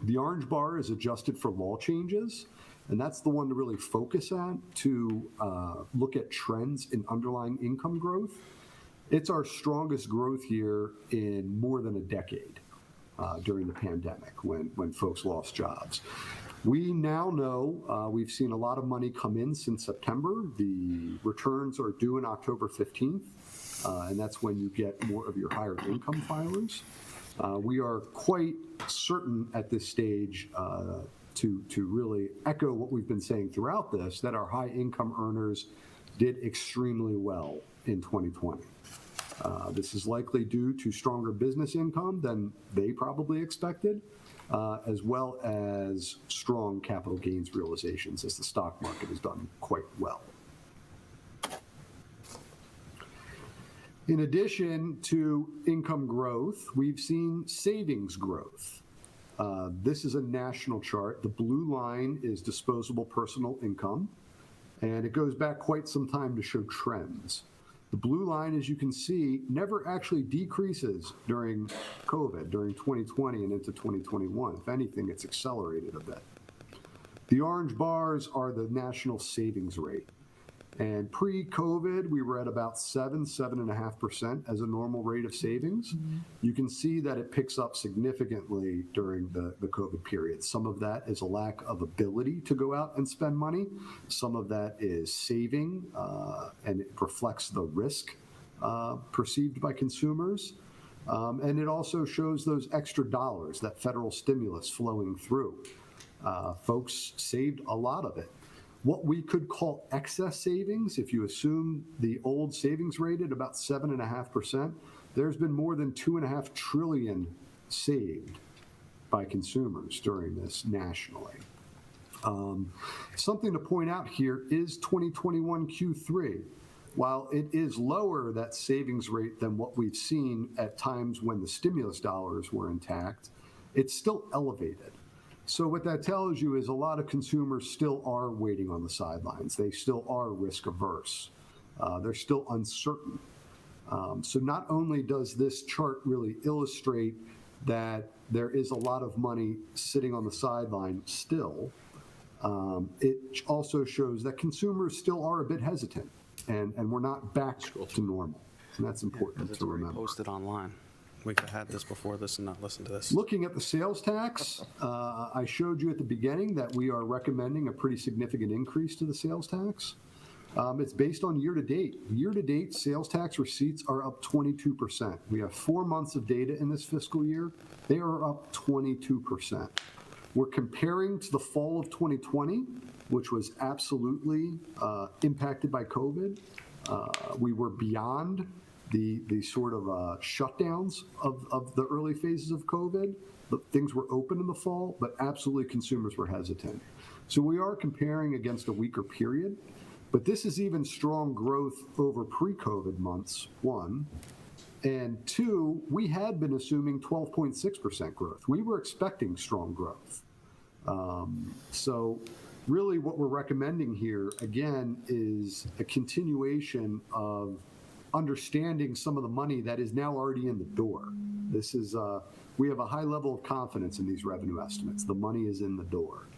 The orange bar is adjusted for law changes, and that's the one to really focus on to look at trends in underlying income growth. It's our strongest growth year in more than a decade during the pandemic when folks lost jobs. We now know we've seen a lot of money come in since September. The returns are due on October 15th, and that's when you get more of your higher income filers. We are quite certain at this stage to really echo what we've been saying throughout this, that our high income earners did extremely well in 2020. This is likely due to stronger business income than they probably expected, as well as strong capital gains realizations as the stock market has done quite well. In addition to income growth, we've seen savings growth. This is a national chart. The blue line is disposable personal income, and it goes back quite some time to show trends. The blue line, as you can see, never actually decreases during COVID, during 2020 and into 2021. If anything, it's accelerated a bit. The orange bars are the national savings rate. And pre-COVID, we were at about 7.5% as a normal rate of savings. You can see that it picks up significantly during the COVID period. Some of that is a lack of ability to go out and spend money. Some of that is saving, and it reflects the risk perceived by consumers. And it also shows those extra dollars, that federal stimulus flowing through. Folks saved a lot of it. What we could call excess savings, if you assume the old savings rate at about 7.5%, there's been more than $2.5 trillion saved by consumers during this nationally. Something to point out here is 2021 Q3. While it is lower, that savings rate, than what we've seen at times when the stimulus dollars were intact, it's still elevated. So what that tells you is a lot of consumers still are waiting on the sidelines. They still are risk averse. They're still uncertain. So not only does this chart really illustrate that there is a lot of money sitting on the sideline still, it also shows that consumers still are a bit hesitant. and we're not back to normal. And that's important It's to already remember. posted online. We could have had this before this and not listen to this. Looking at the sales tax, I showed you at the beginning that we are recommending a pretty significant increase to the sales tax. It's based on year-to-date. Year-to-date, sales tax receipts are up 22%. We have 4 months of data in this fiscal year. They are up 22%. We're comparing to the fall of 2020, which was absolutely impacted by COVID. We were beyond the sort of shutdowns of the early phases of COVID. Things were open in the fall, but absolutely consumers were hesitant. So we are comparing against a weaker period, but this is even strong growth over pre-COVID months, one. And two, we had been assuming 12.6% growth. We were expecting strong growth. So really what we're recommending here, again, is a continuation of understanding some of the money that is now already in the door. This is, we have a high level of confidence in these revenue estimates. The money is in the door.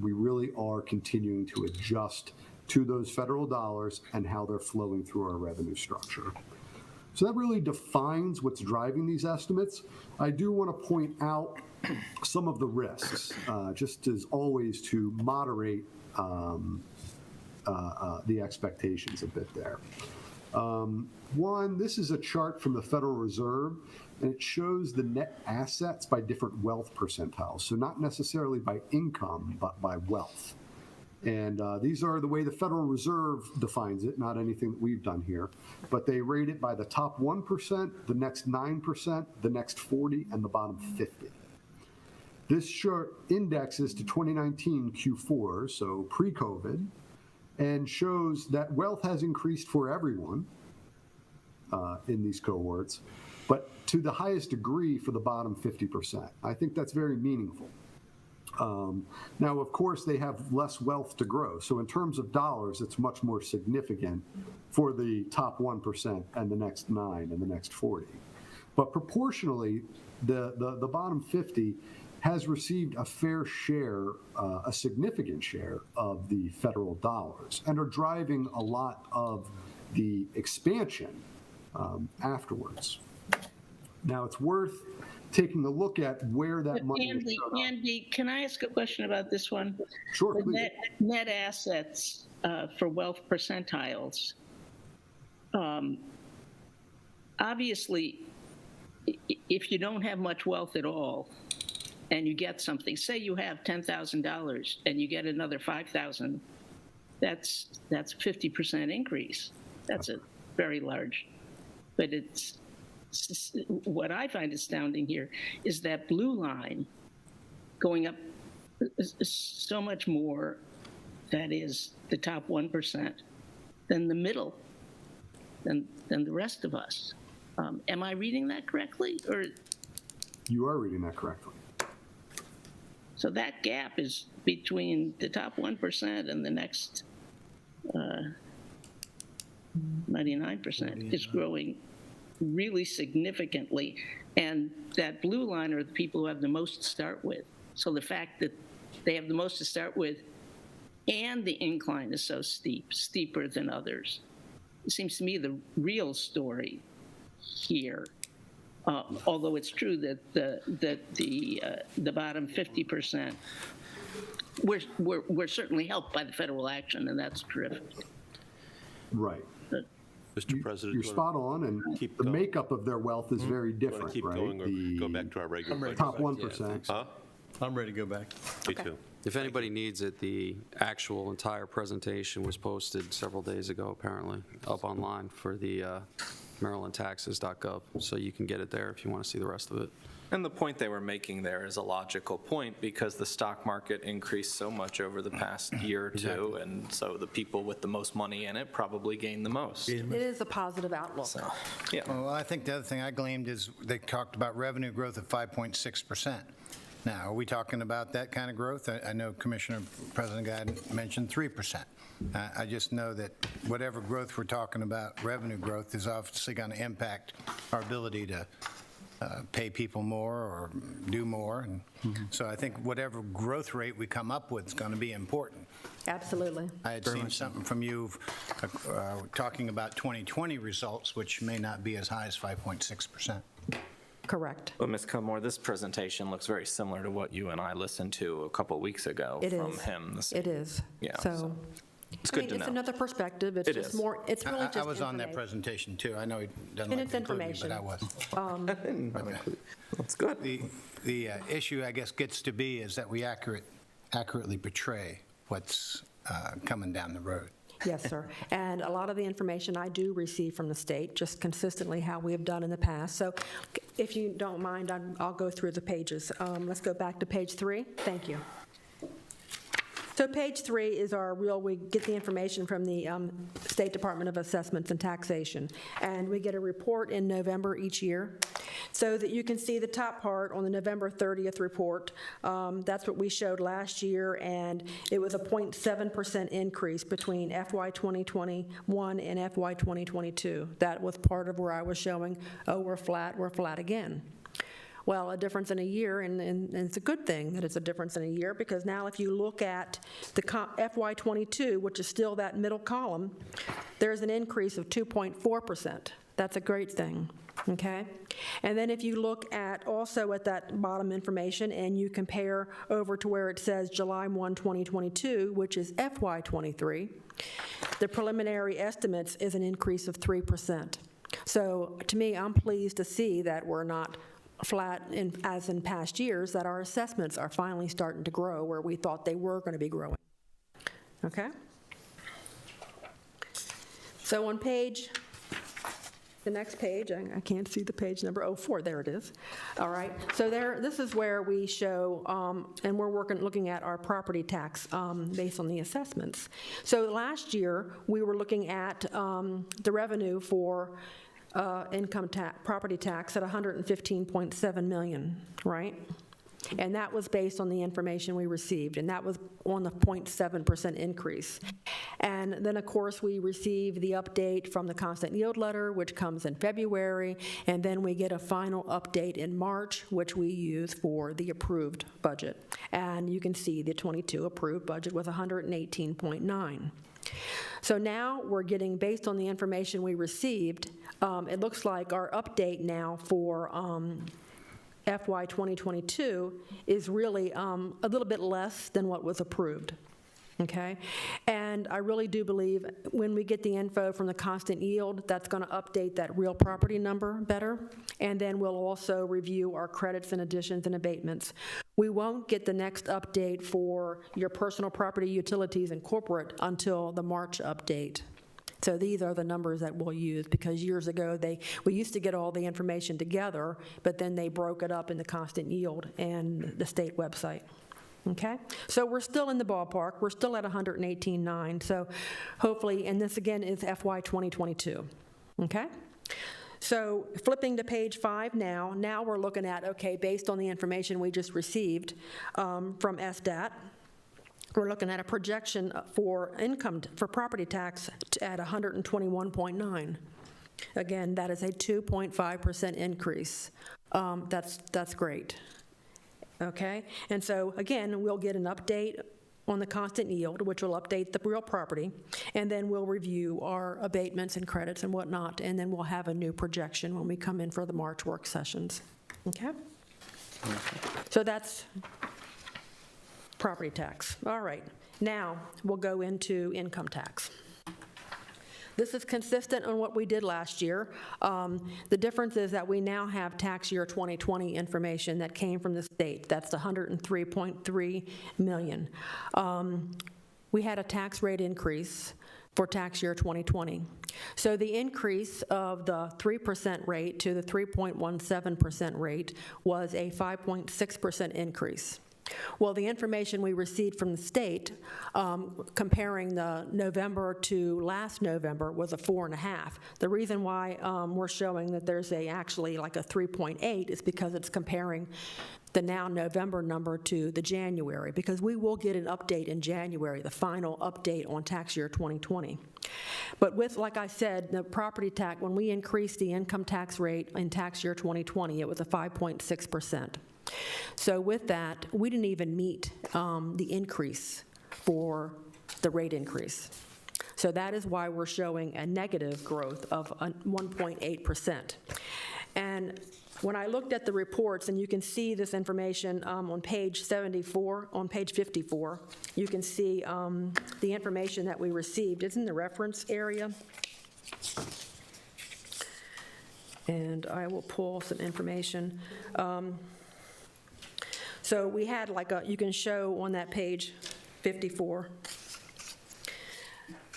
We really are continuing to adjust to those federal dollars and how they're flowing through our revenue structure. So that really defines what's driving these estimates. I do want to point out some of the risks, just as always, to moderate the expectations a bit there. One, this is a chart from the Federal Reserve, and it shows the net assets by different wealth percentiles. So not necessarily by income, but by wealth. And these are the way the Federal Reserve defines it, not anything that we've done here. But they rate it by the top 1%, the next 9%, the next 40, and the bottom 50. This chart indexes to 2019 Q4, so pre-COVID, and shows that wealth has increased for everyone in these cohorts, but to the highest degree for the bottom 50%. I think that's very meaningful. Now, of course, they have less wealth to grow. So in terms of dollars, it's much more significant for the top 1% and the next 9 and the next 40. But proportionally, the bottom 50 has received a fair share, a significant share of the federal dollars and are driving a lot of the expansion afterwards. Now, it's worth taking a look at where that money is showing up. Andy, can I ask a question about this one? Sure, The please. net assets for wealth percentiles. Obviously, if you don't have much wealth at all and you get something, say you have $10,000 and you get another $5,000, that's a 50% increase. That's a very large, but it's what I find astounding here is that blue line going up so much more, that is the top 1%, than the middle, than the rest of us. Am I reading that correctly? Or You are reading that correctly. so that gap is between the top 1% and the next 99% is growing really significantly, and that blue line are the people who have the most to start with. So the fact that they have the most to start with and the incline is so steep, steeper than others, it seems to me the real story here. Although it's true that the bottom 50%, we're certainly helped by the federal action, and that's terrific. Right. Mr. President. You're spot on, and the makeup of their wealth is very different, Keep right? going or go back to our regular budget? Top 1%. Huh? I'm ready to go back. Me too. If anybody needs it, the actual entire presentation was posted several days ago, apparently, up online for the marylandtaxes.gov, so you can get it there if you want to see the rest of it. And the point they were making there is a logical point because the stock market increased so much over the past year or two, and so the people with the most money in it probably gained the most. It is a positive outlook. So, yeah. Well, I think the other thing I gleaned is they talked about revenue growth of 5.6%. Now, are we talking about that kind of growth? I know Commissioner President Guy mentioned 3%. I just know that whatever growth we're talking about, revenue growth, is obviously going to impact our ability to pay people more or do more. And so I think whatever growth rate we come up with is going to be important. Absolutely. I had seen something from you talking about 2020 results, which may not be as high as 5.6%. Correct. Well, Ms. Cudmore, this presentation looks very similar to what you and I listened to a couple weeks ago It from is. him. It is. Yeah, So it's good to it's know. another perspective. It's It just is. more, it's really just I was on that information. presentation too. I know he doesn't And like it's to include me, information. but I was. That's good. The issue, I guess, gets to be is that we accurately portray what's coming down the road. Yes, sir. And a lot of the information I do receive from the state, just consistently how we have done in the past. So if you don't mind, I'll go through the pages. Let's go back to page 3. Thank you. So page 3 is we get the information from the State Department of Assessments and Taxation. And we get a report in November each year. So that you can see the top part on the November 30th report. That's what we showed last year, and it was a 0.7% increase between FY 2021 and FY 2022. That was part of where I was showing, oh, we're flat again. Well, a difference in a year, and it's a good thing that it's a difference in a year, because now if you look at the FY22, which is still that middle column, there's an increase of 2.4%. That's a great thing, okay? And then if you look at also at that bottom information and you compare over to where it says July 1, 2022, which is FY23, the preliminary estimates is an increase of 3%. So to me, I'm pleased to see that we're not flat as in past years, that our assessments are finally starting to grow where we thought they were going to be growing. Okay? So on the next page, I can't see the page number, 04, there it is. All right, so this is where we show, and we're looking at our property tax based on the assessments. So last year, we were looking at the revenue for property tax at $115.7 million, right? And that was based on the information we received, and that was on the 0.7% increase. And then, of course, we receive the update from the constant yield letter, which comes in February, and then we get a final update in March, which we use for the approved budget. And you can see the 22 approved budget was 118.9. So now we're getting, based on the information we received, it looks like our update now for FY 2022 is really a little bit less than what was approved, okay? And I really do believe when we get the info from the constant yield, that's going to update that real property number better, and then we'll also review our credits and additions and abatements. We won't get the next update for your personal property, utilities, and corporate until the March update. So these are the numbers that we'll use, because years ago, we used to get all the information together, but then they broke it up in the constant yield and the state website. Okay? So we're still in the ballpark. We're still at 118.9. So hopefully, and this again is FY 2022. Okay? So flipping to page 5 now we're looking at, okay, based on the information we just received from SDAT, we're looking at a projection for income for property tax at 121.9. Again, that is a 2.5% increase. That's great. Okay, and so again, we'll get an update on the constant yield, which will update the real property, and then we'll review our abatements and credits and whatnot, and then we'll have a new projection when we come in for the March work sessions. Okay? So that's property tax. All right, now we'll go into income tax. This is consistent on what we did last year. The difference is that we now have tax year 2020 information that came from the state. That's the $103.3 million. We had a tax rate increase for tax year 2020. So the increase of the 3% rate to the 3.17% rate was a 5.6% increase. Well, the information we received from the state, comparing the November to last November, was a 4.5. The reason why we're showing that there's actually like a 3.8 is because it's comparing the now November number to the January, because we will get an update in January, the final update on tax year 2020. But with, like I said, the property tax, when we increased the income tax rate in tax year 2020, it was a 5.6%. So with that, we didn't even meet the increase for the rate increase. So that is why we're showing a negative growth of 1.8%. And when I looked at the reports, and you can see this information on page 74, on page 54, you can see the information that we received. It's in the reference area. And I will pull some information. So we had like you can show on that page 54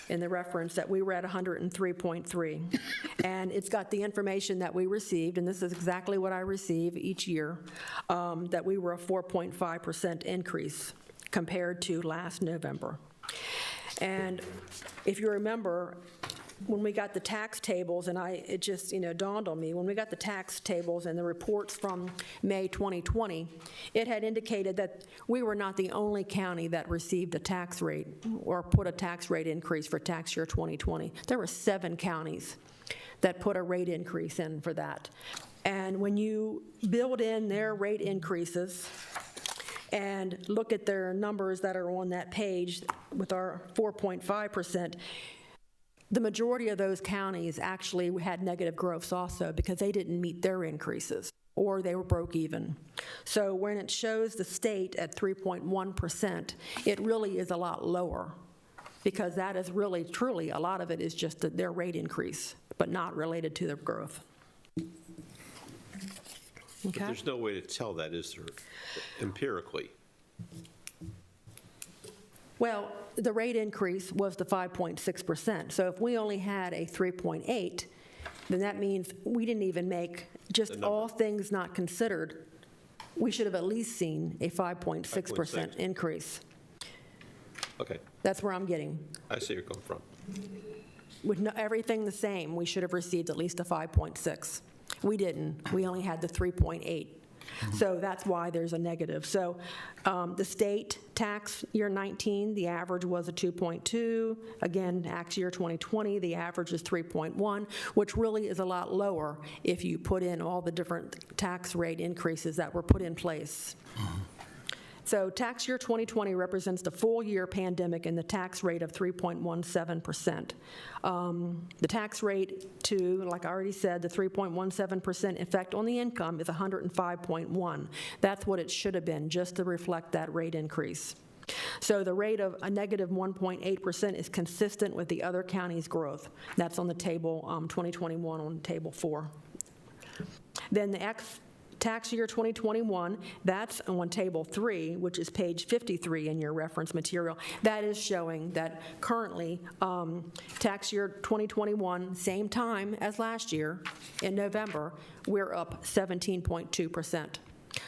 in the reference that we were at 103.3. And it's got the information that we received, and this is exactly what I receive each year, that we were a 4.5% increase compared to last November. And if you remember, when we got the tax tables, and it just dawned on me, when we got the tax tables and the reports from May 2020, it had indicated that we were not the only county that received a tax rate or put a tax rate increase for tax year 2020. There were 7 counties that put a rate increase in for that. And when you build in their rate increases and look at their numbers that are on that page with our 4.5%, the majority of those counties actually had negative growths also because they didn't meet their increases or they were broke even. So when it shows the state at 3.1%, it really is a lot lower because that is really, truly, a lot of it is just their rate increase, but not related to their growth. But there's no way to tell that, is there, empirically? Well, the rate increase was the 5.6%. So if we only had a 3.8, then that means we didn't even make, just all things not considered, we should have at least seen a 5.6% increase. Okay, That's where I'm getting. I see where you're coming from. With everything the same, we should have received at least a 5.6. We didn't. We only had the 3.8. So that's why there's a negative. So the state tax year 19, the average was a 2.2. Again, tax year 2020, the average is 3.1, which really is a lot lower if you put in all the different tax rate increases that were put in place. So tax year 2020 represents the full year pandemic and the tax rate of 3.17%. The tax rate to, like I already said, the 3.17% effect on the income is 105.1. That's what it should have been, just to reflect that rate increase. So the rate of a negative 1.8% is consistent with the other counties' growth. That's on the table 2021 on table 4. Then the tax year 2021, that's on table 3, which is page 53 in your reference material. That is showing that currently tax year 2021, same time as last year in November, we're up 17.2%.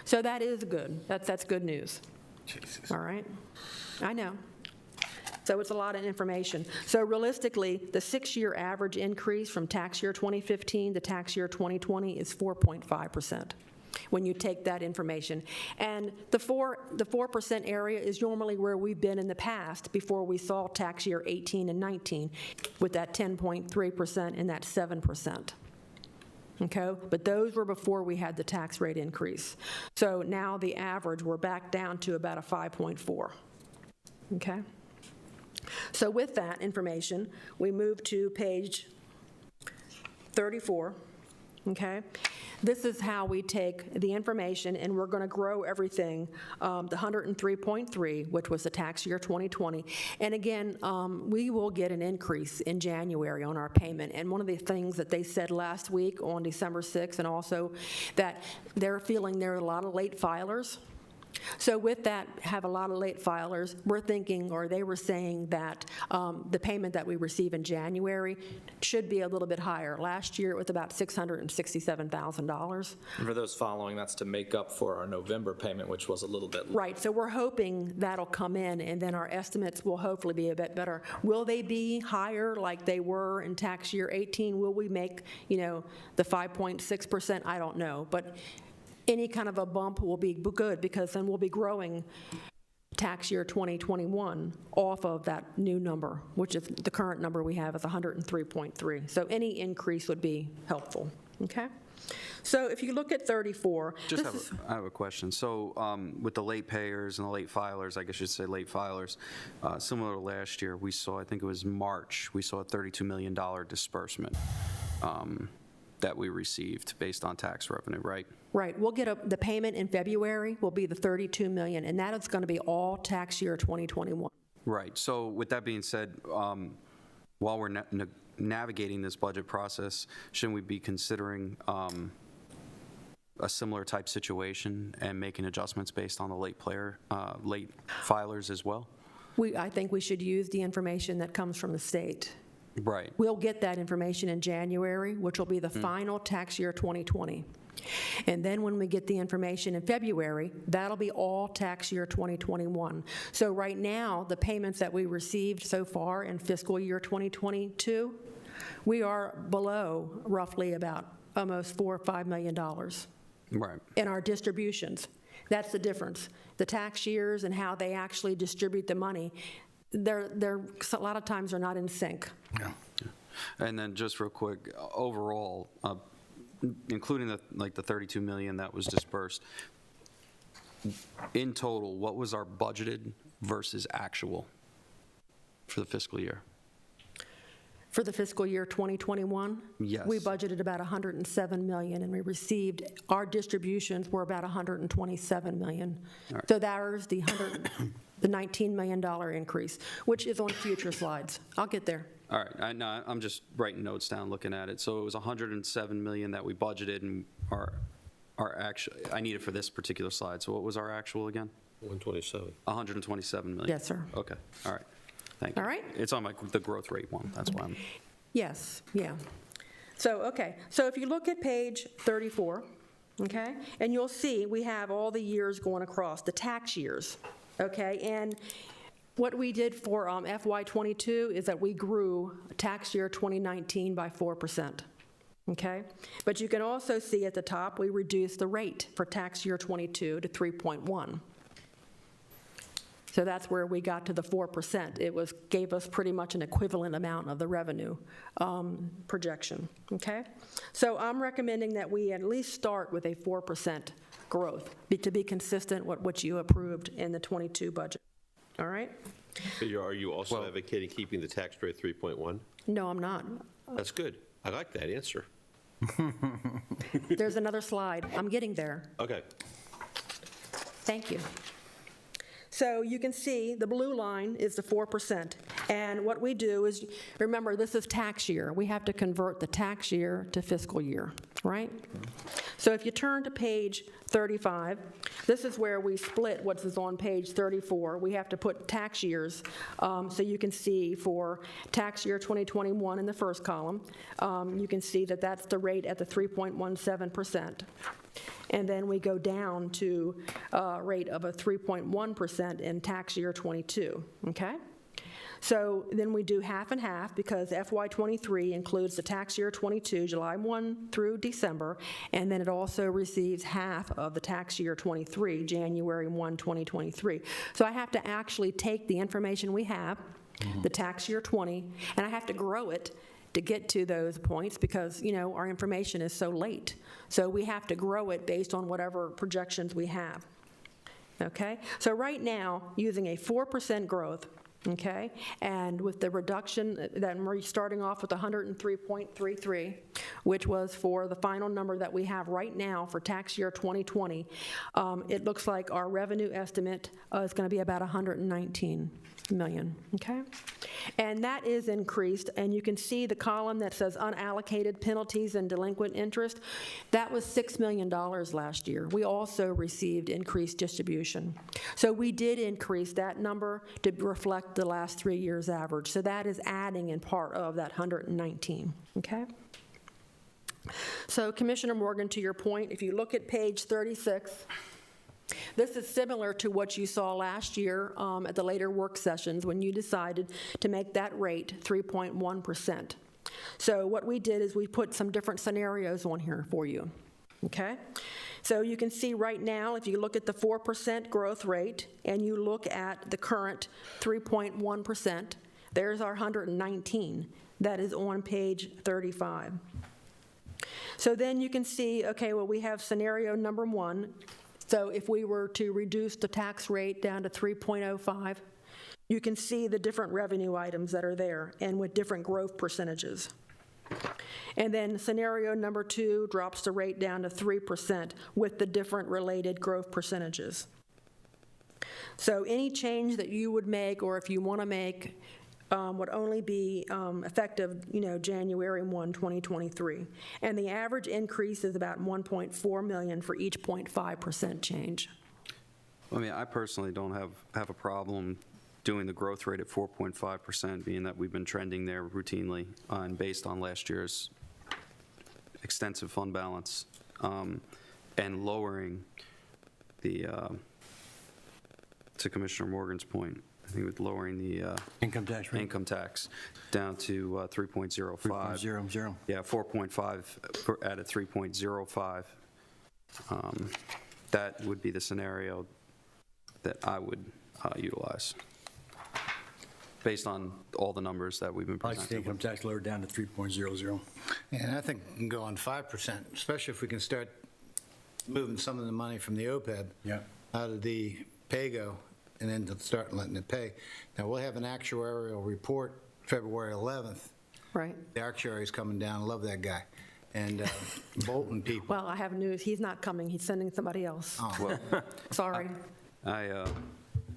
So that is good. That's good news. Jesus. All right? I know. So it's a lot of information. So realistically, the 6-year average increase from tax year 2015 to tax year 2020 is 4.5%. when you take that information. And the 4% area is normally where we've been in the past before we saw tax year 18 and 19 with that 10.3% and that 7%. Okay, but those were before we had the tax rate increase. So now the average, we're back down to about a 5.4. Okay? So with that information, we move to page 34. Okay? This is how we take the information, and we're going to grow everything, the 103.3, which was the tax year 2020. And again, we will get an increase in January on our payment. And one of the things that they said last week on December 6th, and also that they're feeling there are a lot of late filers. So with that, have a lot of late filers, we're thinking, or they were saying that the payment that we receive in January should be a little bit higher. Last year, it was about $667,000. And for those following, that's to make up for our November payment, which was a little bit lower. Right, so we're hoping that'll come in, and then our estimates will hopefully be a bit better. Will they be higher like they were in tax year 18? Will we make, the 5.6%? I don't know, but any kind of a bump will be good, because then we'll be growing tax year 2021 off of that new number, which is the current number we have is 103.3. So any increase would be helpful, okay? So if you look at 34, I have a question. So with the late payers and the late filers, I guess you should say late filers, similar to last year, we saw, I think it was March, we saw a $32 million disbursement that we received based on tax revenue, right? Right, we'll get the payment in February will be the $32 million, and that is going to be all tax year 2021. Right, so with that being said, while we're navigating this budget process, shouldn't we be considering a similar type situation and making adjustments based on the late filers as well? I think we should use the information that comes from the state. Right. We'll get that information in January, which will be the final tax year 2020. And then when we get the information in February, that'll be all tax year 2021. So right now, the payments that we received so far in fiscal year 2022, we are below roughly about almost $4 or $5 million right. in our distributions. That's the difference. The tax years and how they actually distribute the money, they're a lot of times are not in sync. Yeah. And then just real quick, overall, including the 32 million that was dispersed, in total, what was our budgeted versus actual for the fiscal year? For the fiscal year 2021? Yes. We budgeted about $107 million, and we received, our distributions were about $127 million. Right. So there's the $19 million increase, which is on future slides. I'll get there. All right, I'm just writing notes down, looking at it. So it was 107 million that we budgeted, and our actual, I need it for this particular slide. So what was our actual again? 127. 127 million. Yes, sir. Okay, all right. Thank you. All right. It's on the growth rate one, that's why I'm. Yes, yeah. So, okay, so if you look at page 34, okay, and you'll see we have all the years going across, the tax years, okay, and what we did for FY22 is that we grew tax year 2019 by 4%, okay? But you can also see at the top, we reduced the rate for tax year 22 to 3.1. So that's where we got to the 4%. It gave us pretty much an equivalent amount of the revenue projection, okay? So I'm recommending that we at least start with a 4% growth to be consistent with what you approved in the 22 budget, all right? Are you also advocating keeping the tax rate 3.1? No, I'm not. That's good. I like that answer. There's another slide. I'm getting there. Okay. Thank you. So you can see the blue line is the 4%. And what we do is, remember, this is tax year. We have to convert the tax year to fiscal year, right? So if you turn to page 35, this is where we split what is on page 34. We have to put tax years, so you can see for tax year 2021 in the first column, you can see that that's the rate at the 3.17%. And then we go down to a rate of a 3.1% in tax year 22, okay? So then we do half and half, because FY23 includes the tax year 22, July 1 through December, and then it also receives half of the tax year 23, January 1, 2023. So I have to actually take the information we have, the tax year 20, and I have to grow it to get to those points, because, you know, our information is so late. So we have to grow it based on whatever projections we have, okay? So right now, using a 4% growth, okay, and with the reduction, that we're starting off with 103.33, which was for the final number that we have right now for tax year 2020, it looks like our revenue estimate is going to be about 119 million, okay? And that is increased, and you can see the column that says unallocated penalties and delinquent interest. That was $6 million last year. We also received increased distribution. So we did increase that number to reflect the last 3 years' average. So that is adding in part of that 119, okay? So Commissioner Morgan, to your point, if you look at page 36, this is similar to what you saw last year at the later work sessions when you decided to make that rate 3.1%. So what we did is we put some different scenarios on here for you. Okay? So you can see right now, if you look at the 4% growth rate and you look at the current 3.1%, there's our 119. That is on page 35. So then you can see, okay, well, we have scenario number 1. So if we were to reduce the tax rate down to 3.05, you can see the different revenue items that are there and with different growth percentages. And then scenario number 2 drops the rate down to 3% with the different related growth percentages. So any change that you would make, or if you want to make, would only be effective, January 1, 2023. And the average increase is about $1.4 million for each 0.5% change. I mean, I personally don't have a problem doing the growth rate at 4.5%, being that we've been trending there routinely and based on last year's extensive fund balance, and lowering the, to Commissioner Morgan's point, I think with lowering the Income tax rate. income tax down to 3.05. 3.00. Yeah, 4.5 at a 3.05. That would be the scenario that I would utilize, based on all the numbers that we've been I'd like to see presenting. income tax lowered down to 3.00. And I think we can go on 5%, especially if we can start moving some of the money from the OPEB out of the PAYGO and then to start letting it pay. Now, we'll have an actuarial report February 11th. Right. The actuary's coming down. I love that guy. And Bolton people. Well, I have news. He's not coming. He's sending somebody else. Oh. Well, Sorry. I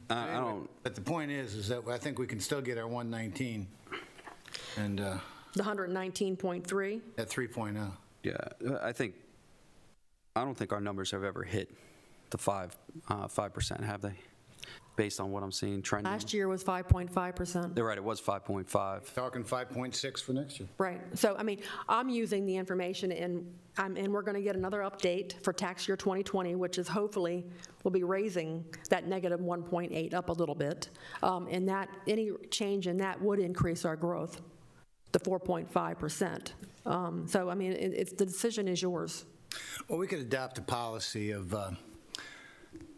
don't. But the point is that I think we can still get our 119 and The 119.3? at 3.0. Yeah, I don't think our numbers have ever hit the 5%, have they? Based on what I'm seeing trending. Last year was 5.5%. They're right, it was 5.5. Talking 5.6 for next year. Right. So, I mean, I'm using the information, and we're going to get another update for tax year 2020, which is hopefully will be raising that negative 1.8 up a little bit. And that any change in that would increase our growth to 4.5%. So, I mean, the decision is yours. Well, we could adopt a policy of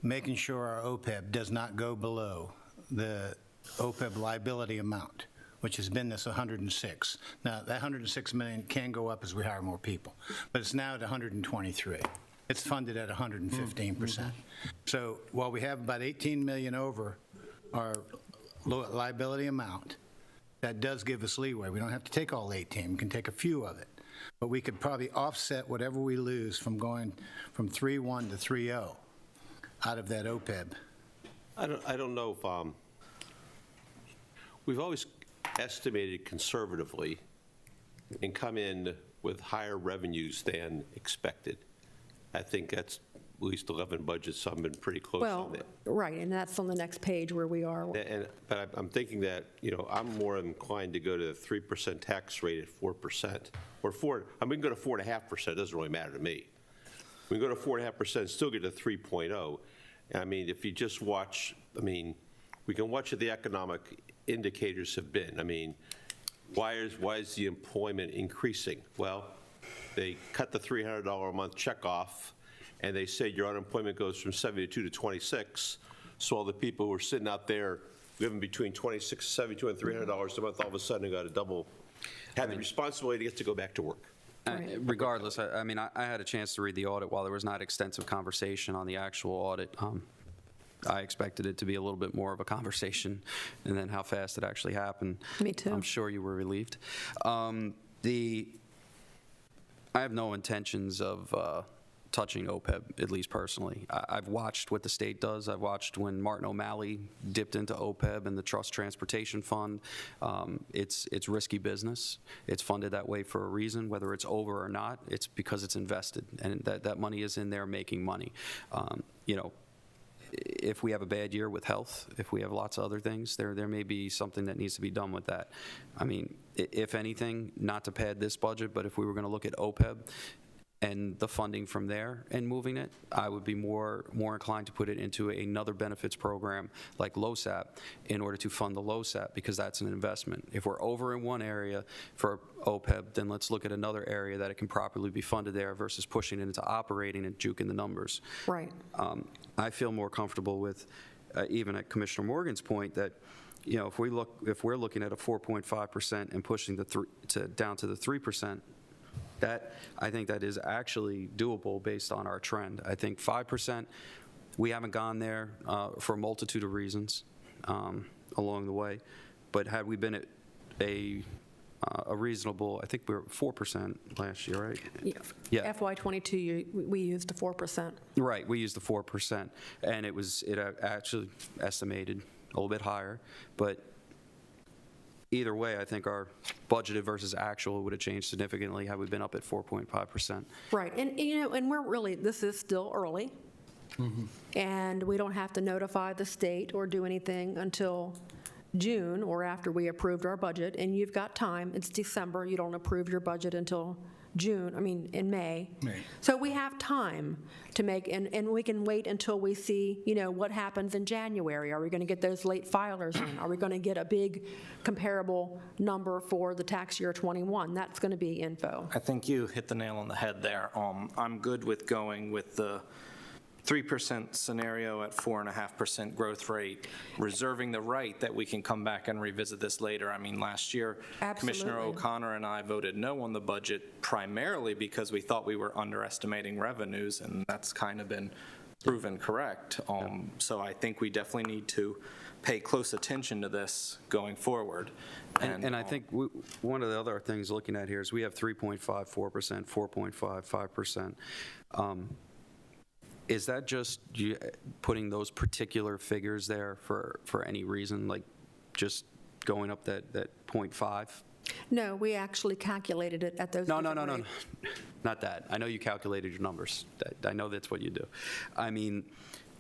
making sure our OPEB does not go below the OPEB liability amount, which has been this 106. Now, that 106 million can go up as we hire more people, but it's now at 123. It's funded at 115%. So while we have about 18 million over our liability amount, that does give us leeway. We don't have to take all 18. We can take a few of it. But we could probably offset whatever we lose from going from 3.1 to 3.0 out of that OPEB. I don't know if, we've always estimated conservatively and come in with higher revenues than expected. I think that's at least 11 budgets, so I've been pretty close on that. Right, and that's on the next page where we are. But I'm thinking that, I'm more inclined to go to a 3% tax rate at 4%. Or we can go to 4.5%, it doesn't really matter to me. We can go to 4.5% and still get to 3.0. I mean, if you just watch, we can watch what the economic indicators have been. I mean, why is the employment increasing? Well, they cut the $300 a month check off, and they say your unemployment goes from 72 to 26. So all the people who are sitting out there living between 26, 72, and $300 a month, all of a sudden got a double, have the responsibility to get to go back to work. Regardless, I mean, I had a chance to read the audit. While there was not extensive conversation on the actual audit, I expected it to be a little bit more of a conversation, and then how fast it actually happened. Me too. I'm sure you were relieved. I have no intentions of touching OPEB, at least personally. I've watched what the state does. I've watched when Martin O'Malley dipped into OPEB and the Trust Transportation Fund. It's risky business. It's funded that way for a reason. Whether it's over or not, it's because it's invested, and that money is in there making money. If we have a bad year with health, if we have lots of other things, there may be something that needs to be done with that. I mean, if anything, not to pad this budget, but if we were going to look at OPEB, and the funding from there and moving it, I would be more inclined to put it into another benefits program like LoSAP in order to fund the LoSAP, because that's an investment. If we're over in one area for OPEB, then let's look at another area that it can properly be funded there versus pushing it into operating and juking the numbers. Right. I feel more comfortable with, even at Commissioner Morgan's point, that if we're looking at a 4.5% and pushing down to the 3%, I think that is actually doable based on our trend. I think 5%, we haven't gone there for a multitude of reasons along the way. But had we been at a reasonable, I think we were 4% last year, right? Yeah. FY22, we used the 4%. Right, we used the 4%, and it actually estimated a little bit higher, but either way, I think our budgeted versus actual would have changed significantly had we been up at 4.5%. Right, and and this is still early, and we don't have to notify the state or do anything until June or after we approved our budget, and you've got time. It's December, you don't approve your budget until in May. So we have time to make, and we can wait until we see, what happens in January. Are we going to get those late filers in? Are we going to get a big comparable number for the tax year 21? That's going to be info. I think you hit the nail on the head there. I'm good with going with the 3% scenario at 4.5% growth rate, reserving the right that we can come back and revisit this later. Last year, Absolutely. Commissioner O'Connor and I voted no on the budget primarily because we thought we were underestimating revenues, and that's kind of been proven correct. So I think we definitely need to pay close attention to this going forward. And I think one of the other things looking at here is we have 3.5, 4%, 4.5, 5%. Is that just you putting those particular figures there for any reason, like just going up that 0.5? No, we actually calculated it at those. No, not that. I know you calculated your numbers. I know that's what you do.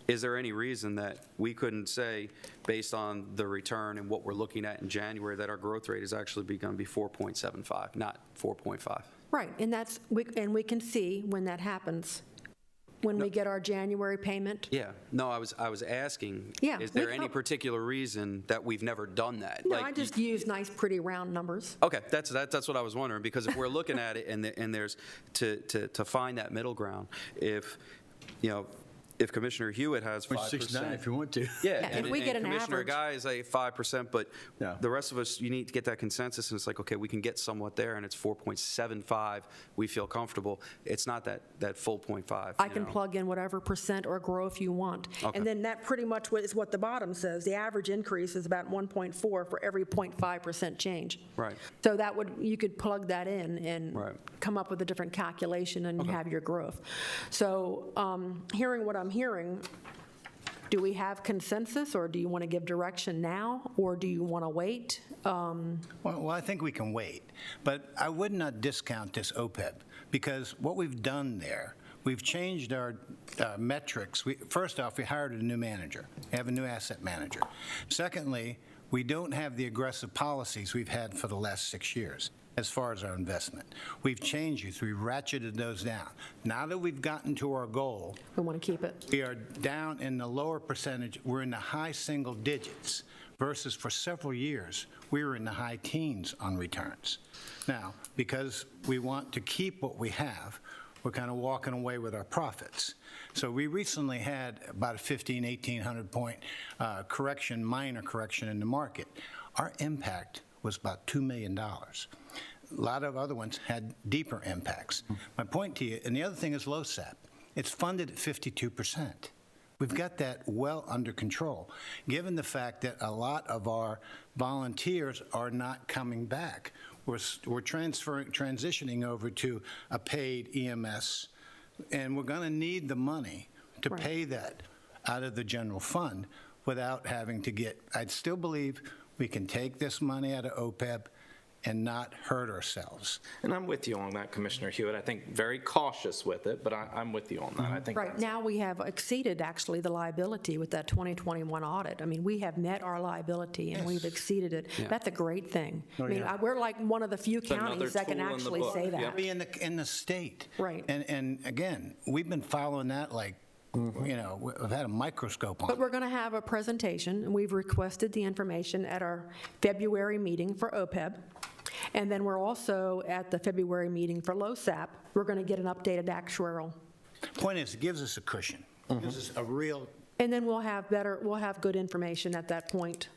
Is there any reason that we couldn't say, based on the return and what we're looking at in January, that our growth rate is actually going to be 4.75, not 4.5? Right, and we can see when that happens. When we get our January payment? Yeah. No, I was asking, Yeah, is there any particular reason that we've never done that? No, I just use nice, pretty round numbers. Okay, that's what I was wondering, because if we're looking at it and there's to find that middle ground, if Commissioner Hewitt has 5%. 0.69 if you want to. Yeah, if we get an Commissioner average. Guy is like 5%, but the rest of us, you need to get that consensus, and it's like, okay, we can get somewhat there, and it's 4.75. We feel comfortable. It's not that full 0.5. I can plug in whatever % or growth you want. Okay. And then that pretty much is what the bottom says. The average increase is about 1.4 for every 0.5% change. Right. So you could plug that in and Right. come up with a different calculation and have your growth. So hearing what I'm hearing, do we have consensus, or do you want to give direction now, or do you want to wait? Well, I think we can wait, but I would not discount this OPEB, because what we've done there, we've changed our metrics. First off, we hired a new manager. We have a new asset manager. Secondly, we don't have the aggressive policies we've had for the last 6 years as far as our investment. We've changed these. We've ratcheted those down. Now that we've gotten to our goal, We want to keep it. we are down in the lower percentage. We're in the high single digits versus for several years, we were in the high teens on returns. Now, because we want to keep what we have, we're kind of walking away with our profits. So we recently had about a 1,800 point minor correction in the market. Our impact was about $2 million. A lot of other ones had deeper impacts. My point to you, and the other thing is LoSAP. It's funded at 52%. We've got that well under control, given the fact that a lot of our volunteers are not coming back. We're transitioning over to a paid EMS, and we're going to need the money to pay that out of the general fund without having to I'd still believe we can take this money out of OPEB, and not hurt ourselves. And I'm with you on that, Commissioner Hewitt. I think very cautious with it, but I'm with you on that. I think Right, now we have exceeded actually the liability with that 2021 audit. I mean, we have met our liability and we've exceeded it. Yeah. That's a great thing. Oh, I mean, yeah. we're like one of the few another counties that can tool in the actually book. say that. Yep. Be in the state. Right. And again, we've been following that like, you know, we've had a microscope on But it. we're going to have a presentation, and we've requested the information at our February meeting for OPEB. And then we're also at the February meeting for LoSAP. We're going to get an updated actuarial. Point is, it gives us a cushion. Gives us a real, And then we'll have good information at that point.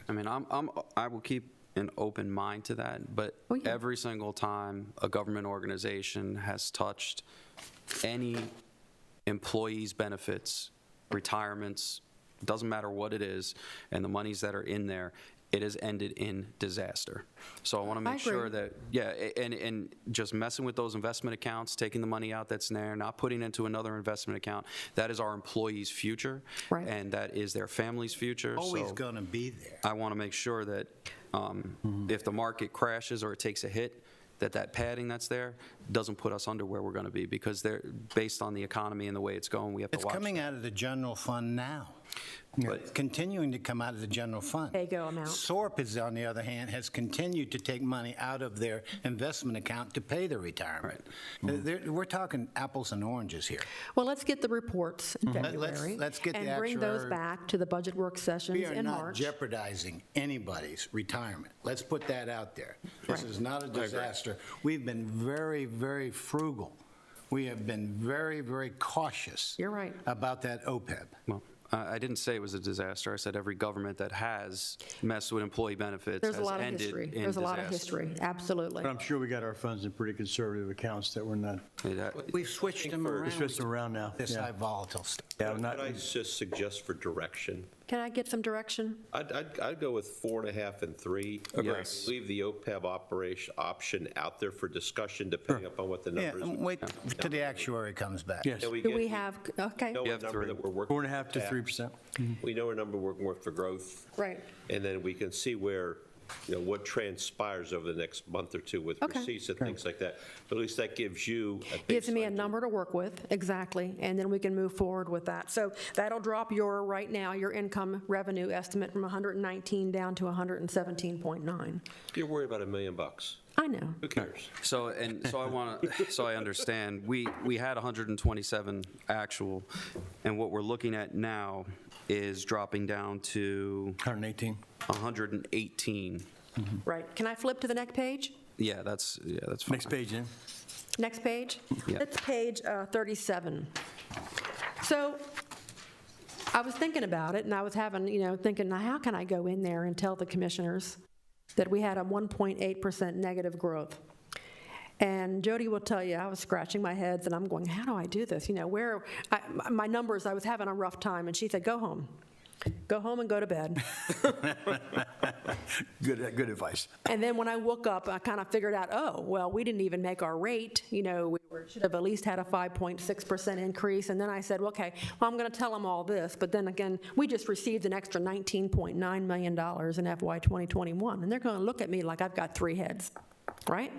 I mean, I will keep an open mind to that, but Oh, yeah. every single time a government organization has touched any employees' benefits, retirements, doesn't matter what it is, and the monies that are in there, it has ended in disaster. So I want to I make sure agree. that, yeah, and just messing with those investment accounts, taking the money out that's there, not putting into another investment account, that is our employees' future. Right. And that is their family's future. always So going to be there. I want to make sure that if the market crashes or it takes a hit, that padding that's there doesn't put us under where we're going to be, because they're based on the economy and the way it's going, we have to It's watch. coming out of the general fund now. But- Continuing to come out of the general fund. Pay-go amount. SORP is, on the other hand, has continued to take money out of their investment account to pay their retirement. We're talking apples and oranges here. Well, let's get the reports in Let's- February. let's get the and bring those actuary- back to the budget work sessions We are in not March. jeopardizing anybody's retirement. Let's put that out there. This is not a disaster. We've been very, very frugal. We have been very, very cautious. You're right. About that OPEB. Well, I didn't say it was a disaster. I said every government that has messed with employee benefits There's a has lot of ended history. in There's a lot of disaster. history, absolutely. But I'm sure we got our funds in pretty conservative accounts that we're not, We've switched them around. we're switching around now. This Yeah. high volatile stuff. Yeah, I'm not, Could I just suggest for direction? Can I get some direction? I'd go with 4.5 and 3. Yes. Leave the OPEB option out there for discussion, depending upon what the Yeah, numbers. and wait till the actuary comes back. yes, Can we Do get- we have, okay, know You a have number 3. that we're working 4.5 to at. 3%. We know a number we're working with for growth, right. and then we can see where, what transpires over the next month or two with Okay. receipts and things like that. But at least that gives you a Gives me a baseline. number to work with, exactly, and then we can move forward with that. So that'll drop right now, your income revenue estimate from 119 down to 117.9. You're worried about $1 million. I know. Who cares? So I understand, we had 127 actual, and what we're looking at now is dropping down to 118. 118. Right. Can I flip to the next page? Yeah, that's fine. Next page, in. Next page? Yeah. That's page 37. So I was thinking about it, and I was thinking, now how can I go in there and tell the commissioners that we had a 1.8% negative growth? And Jody will tell you, I was scratching my head, and I'm going, how do I do this? My numbers, I was having a rough time, and she said, go home. Go home and go to bed. Good advice. And then when I woke up, I kind of figured out, oh, well, we didn't even make our rate. We should have at least had a 5.6% increase. And then I said, well, okay, well, I'm going to tell them all this. But then again, we just received an extra $19.9 million in FY 2021. And they're going to look at me like I've got 3 heads, right?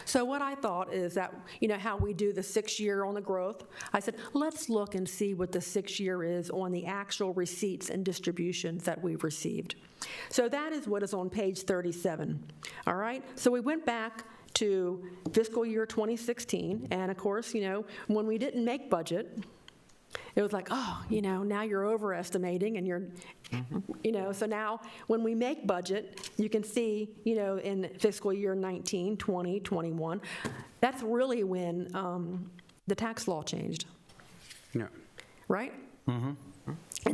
So what I thought is that, how we do the 6-year on the growth, I said, let's look and see what the 6-year is on the actual receipts and distributions that we've received. So that is what is on page 37, all right? So we went back to fiscal year 2016, and of course, when we didn't make budget, it was like, oh, now you're overestimating, and you're, so now when we make budget, you can see, in fiscal year 19, 20, 21, that's really when the tax law changed, Yeah. right? And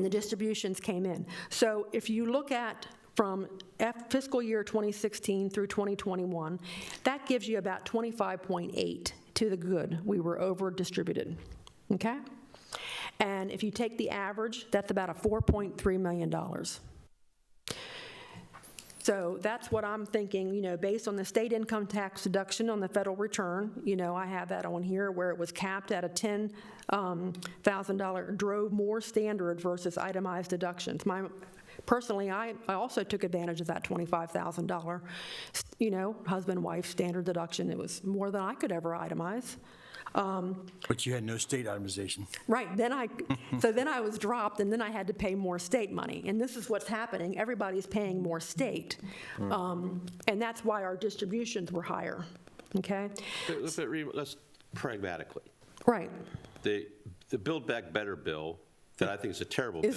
the distributions came in. So if you look at from fiscal year 2016 through 2021, that gives you about 25.8 to the good. We were over-distributed, okay? And if you take the average, that's about a $4.3 million. So that's what I'm thinking, based on the state income tax deduction on the federal return, I have that on here where it was capped at a $10,000, drove more standard versus itemized deductions. personally, I also took advantage of that $25,000, husband-wife standard deduction. It was more than I could ever itemize. But you had no state itemization. Right, then I was dropped, and then I had to pay more state money. And this is what's happening. Everybody's paying more state. And that's why our distributions were higher, okay? Let's pragmatically. Right. The Build Back Better bill, that I think is a terrible bill,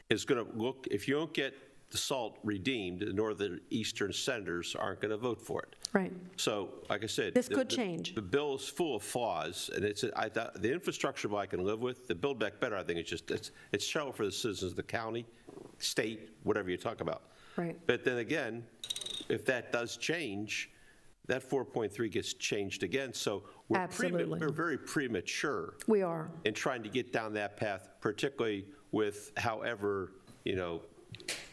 is going to look, if you don't get the SALT redeemed, the northeastern senators aren't going to vote for it. Right. So, like I said, this could change. The bill is full of flaws, and I thought the infrastructure bill I can live with. The Build Back Better, I think it's shallow for the citizens of the county, state, whatever you talk about. Right. But then again, if that does change, that 4.3 gets changed again. So we're very premature. We are. In trying to get down that path, particularly with however,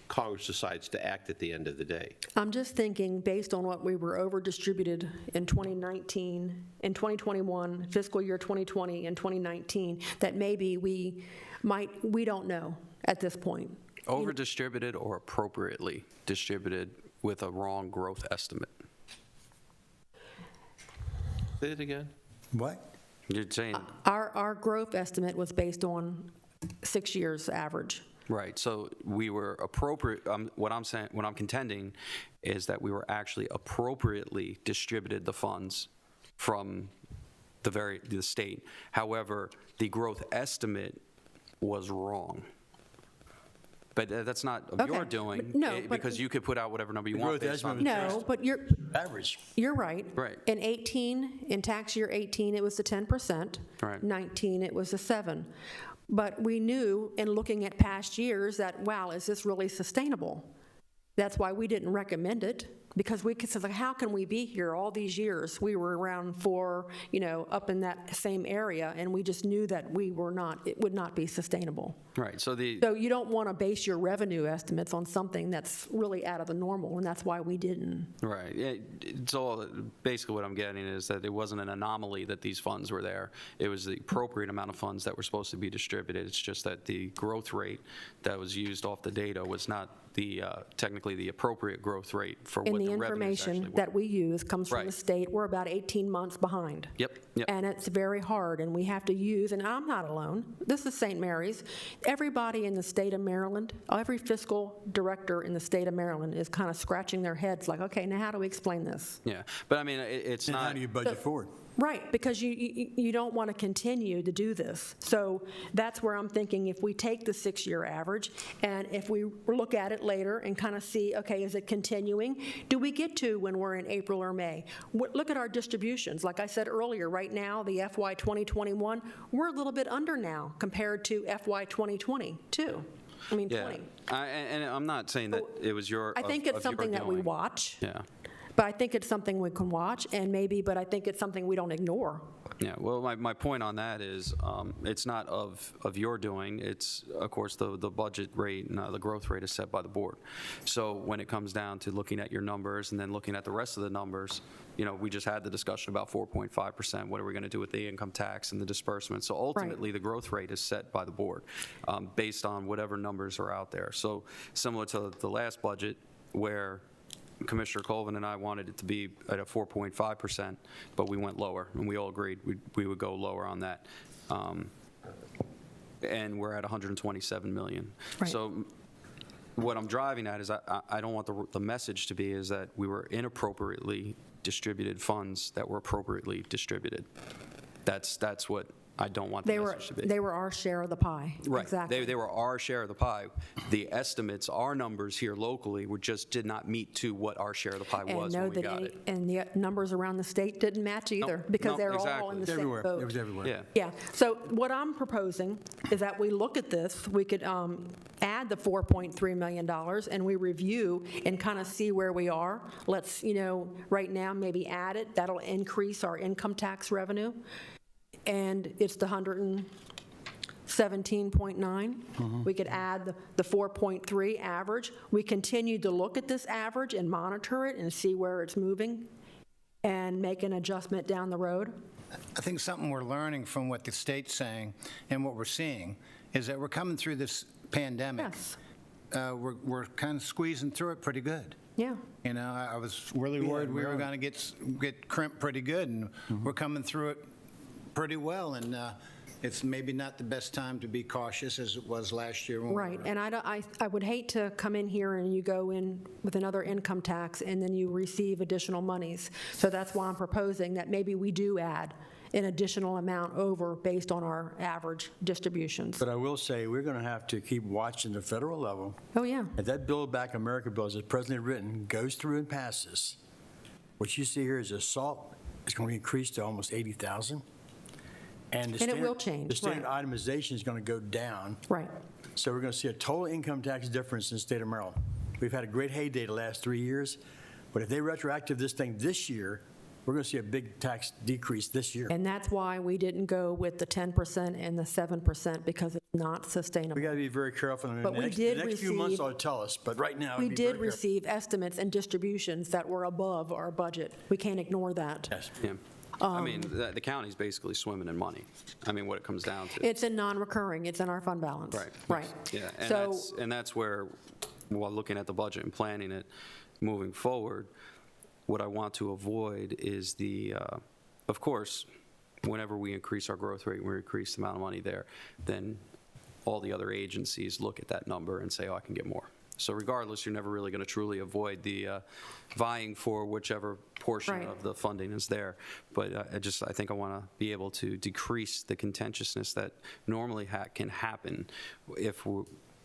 Congress decides to act at the end of the day. I'm just thinking, based on what we were over-distributed in 2019, in 2021, fiscal year 2020 and 2019, that maybe we don't know at this point. Over-distributed or appropriately distributed with a wrong growth estimate? Say it again. What? You're saying? Our growth estimate was based on 6 years average. Right, so we were appropriate, what I'm contending is that we were actually appropriately distributed the funds from the state. However, the growth estimate was wrong. But that's not of your doing, because you could put out whatever number you want based on. No, but you're average. You're right. Right. In tax year 18, it was the 10%. Right. 19, it was the 7. But we knew in looking at past years that, wow, is this really sustainable? That's why we didn't recommend it, because we could say, like, how can we be here all these years? We were around 4, up in that same area, and we just knew that it would not be sustainable. Right, so you don't want to base your revenue estimates on something that's really out of the normal, and that's why we didn't. Right, it's all, basically what I'm getting is that it wasn't an anomaly that these funds were there. It was the appropriate amount of funds that were supposed to be distributed. It's just that the growth rate that was used off the data was not technically the appropriate growth rate for what the revenues actually were. The information that we use comes from the state. We're about 18 months behind. Yep. And it's very hard, and we have to use, and I'm not alone, this is St. Mary's. Everybody in the state of Maryland, every fiscal director in the state of Maryland is kind of scratching their heads like, okay, now how do we explain this? Yeah, but I mean, it's not. How do you budget forward? Right, because you don't want to continue to do this. So that's where I'm thinking, if we take the 6-year average, and if we look at it later and kind of see, okay, is it continuing? Do we get to when we're in April or May? Look at our distributions. Like I said earlier, right now, the FY 2021, we're a little bit under now compared to FY 2020, too. I mean, 20. And I'm not saying that it was I think it's something that we watch. Yeah. But I think it's something we can watch, but I think it's something we don't ignore. Yeah, well, my point on that is it's not of your doing. It's, of course, the budget rate and the growth rate is set by the board. So when it comes down to looking at your numbers and then looking at the rest of the numbers, we just had the discussion about 4.5%. What are we going to do with the income tax and the disbursement? So ultimately, the growth rate is set by the board based on whatever numbers are out there. So similar to the last budget where Commissioner Colvin and I wanted it to be at a 4.5%, but we went lower, and we all agreed we would go lower on that. And we're at 127 million. Right. So what I'm driving at is I don't want the message to be is that we were inappropriately distributed funds that were appropriately distributed. That's what I don't want the message to be. They were our share of the pie. Right. Exactly. They were our share of the pie. The estimates, our numbers here locally, did not meet to what our share of the pie was when we got it. And the numbers around the state didn't match either, because they're all in the same boat. It was everywhere. Yeah. Yeah. So what I'm proposing is that we look at this, we could add the $4.3 million, and we review and kind of see where we are. Let's, right now, maybe add it. That'll increase our income tax revenue. And it's the 117.9. We could add the 4.3 average. We continue to look at this average and monitor it and see where it's moving and make an adjustment down the road. I think something we're learning from what the state's saying and what we're seeing is that we're coming through this pandemic we're kind of squeezing through it pretty good. Yeah. You know, I was really worried we were going to get crimped pretty good, and we're coming through it pretty well, and it's maybe not the best time to be cautious as it was last year. Right, and I would hate to come in here and you go in with another income tax and then you receive additional monies. So that's why I'm proposing that maybe we do add an additional amount over based on our average distributions. But I will say, we're going to have to keep watching the federal level. Oh, yeah. If that Build Back America bill, as presently written, goes through and passes, what you see here is assault is going to increase to almost 80,000. And it will change, The standard right. itemization is going to go down. Right. So we're going to see a total income tax difference in the state of Maryland. We've had a great heyday the last 3 years, but if they retroactive this thing this year, we're going to see a big tax decrease this year. And that's why we didn't go with the 10% and the 7%, because it's not sustainable. We got to be very careful. But we did the next few months receive- ought to tell us, but right now, We be did very careful. receive estimates and distributions that were above our budget. We can't ignore that. Yes. Yeah. I mean, the county's basically swimming in money. I mean, what it comes down to. It's in non-recurring, it's in our fund balance. Right. Right. Yeah, So- and that's where, while looking at the budget and planning it moving forward, what I want to avoid is of course, whenever we increase our growth rate, we increase the amount of money there, then all the other agencies look at that number and say, oh, I can get more. So regardless, you're never really going to truly avoid the vying for whichever portion Right. of the funding is there. But I think I want to be able to decrease the contentiousness that normally can happen if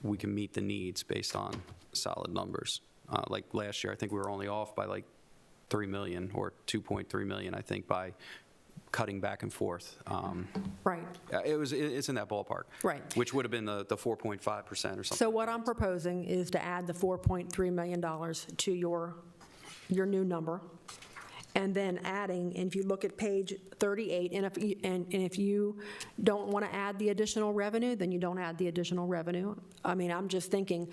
we can meet the needs based on solid numbers. Like last year, I think we were only off by like 3 million or 2.3 million, I think, by cutting back and forth. Right. It's in that ballpark. Right. Which would have been the 4.5% or something. So what I'm proposing is to add the $4.3 million to your new number, and then adding, and if you look at page 38, and if you don't want to add the additional revenue, then you don't add the additional revenue. I mean, I'm just thinking,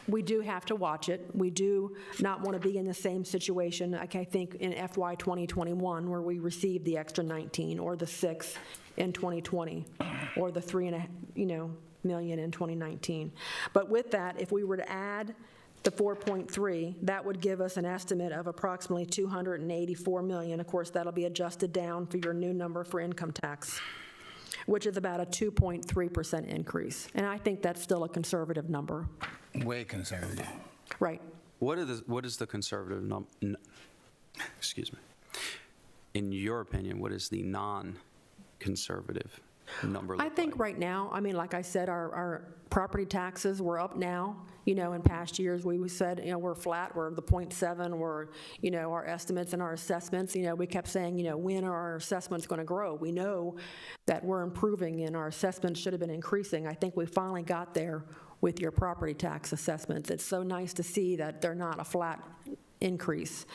we do have to watch it. We do not want to be in the same situation, like I think in FY 2021, where we received the extra 19, or the 6 in 2020, or the 3.5 million in 2019. But with that, if we were to add the 4.3, that would give us an estimate of approximately 284 million. Of course, that'll be adjusted down for your new number for income tax, which is about a 2.3% increase. And I think that's still a conservative number. Way conservative. Right. What is the conservative excuse me. In your opinion, what is the non-conservative number look I think like? right now, I mean, like I said, our property taxes were up now. In past years, we said, we're flat, we're the 0.7, we're, our estimates and our assessments, we kept saying, when are our assessments going to grow? We know that we're improving and our assessments should have been increasing. I think we finally got there with your property tax assessments. It's so nice to see that they're not a flat increase.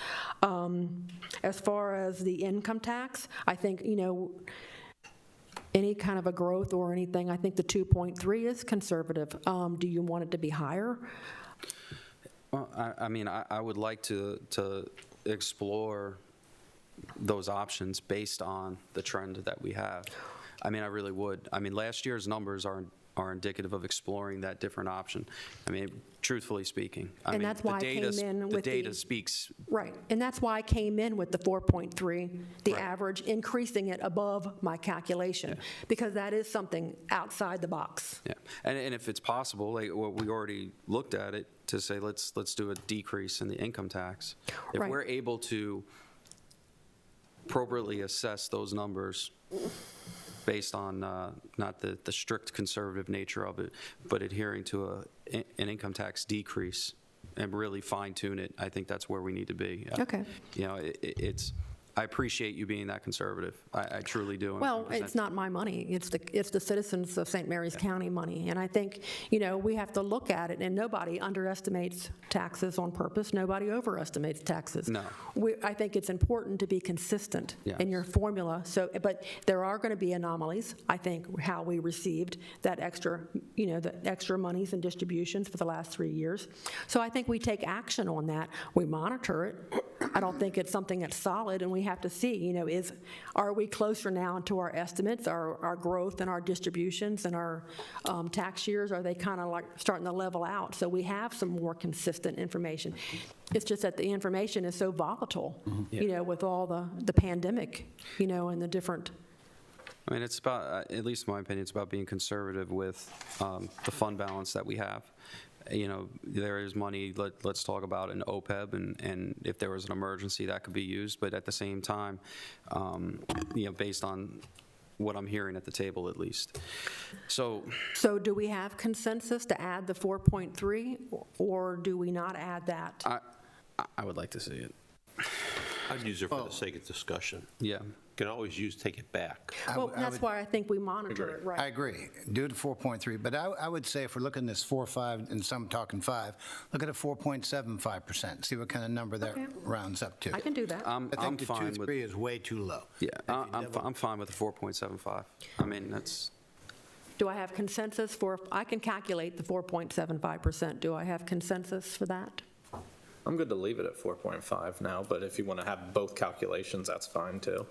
As far as the income tax, I think, any kind of a growth or anything, I think the 2.3 is conservative. Do you want it to be higher? Well, I mean, I would like to explore those options based on the trend that we have. I mean, I really would. I mean, last year's numbers are indicative of exploring that different option. I mean, truthfully speaking. And that's why I came in with the data speaks. Right, and that's why I came in with the 4.3, the average, increasing it above my calculation, because that is something outside the box. Yeah, and if it's possible, like what we already looked at it, to say let's do a decrease in the income tax. If Right. we're able to appropriately assess those numbers based on not the strict conservative nature of it, but adhering to an income tax decrease and really fine tune it, I think that's where we need to be. Okay. I appreciate you being that conservative. I truly do. Well, it's not my money. It's the citizens of St. Mary's County money. And I think, we have to look at it, and nobody underestimates taxes on purpose. Nobody overestimates taxes. No. I think it's important to be consistent in your formula. But there are going to be anomalies, I think, how we received that extra, the extra monies and distributions for the last 3 years. So I think we take action on that. We monitor it. I don't think it's something that's solid, and we have to see, you know, are we closer now to our estimates, our growth and our distributions and our tax years, are they kind of like starting to level out? So we have some more consistent information. It's just that the information is so volatile, you know, with all the pandemic, you know, and the different. I mean, it's about, at least in my opinion, it's about being conservative with the fund balance that we have. You know, there is money, let's talk about an OPEB, and if there was an emergency, that could be used. But at the same time, you know, based on what I'm hearing at the table, at least. So do we have consensus to add the 4.3, or do we not add that? I would like to see it. I'd use it for the sake of discussion. Yeah. Can always take it back. Well, that's why I think we monitor it, right? I agree. Do it at 4.3, but I would say if we're looking at this 4, 5, and some talking 5, look at a 4.75%. See what kind of number that rounds up to. I can do that. I think the 2.3 is way too low. Yeah, I'm fine with the 4.75. I mean, that's. Do I have consensus for, I can calculate the 4.75%. Do I have consensus for that? I'm good to leave it at 4.5 now, but if you want to have both calculations, that's fine too.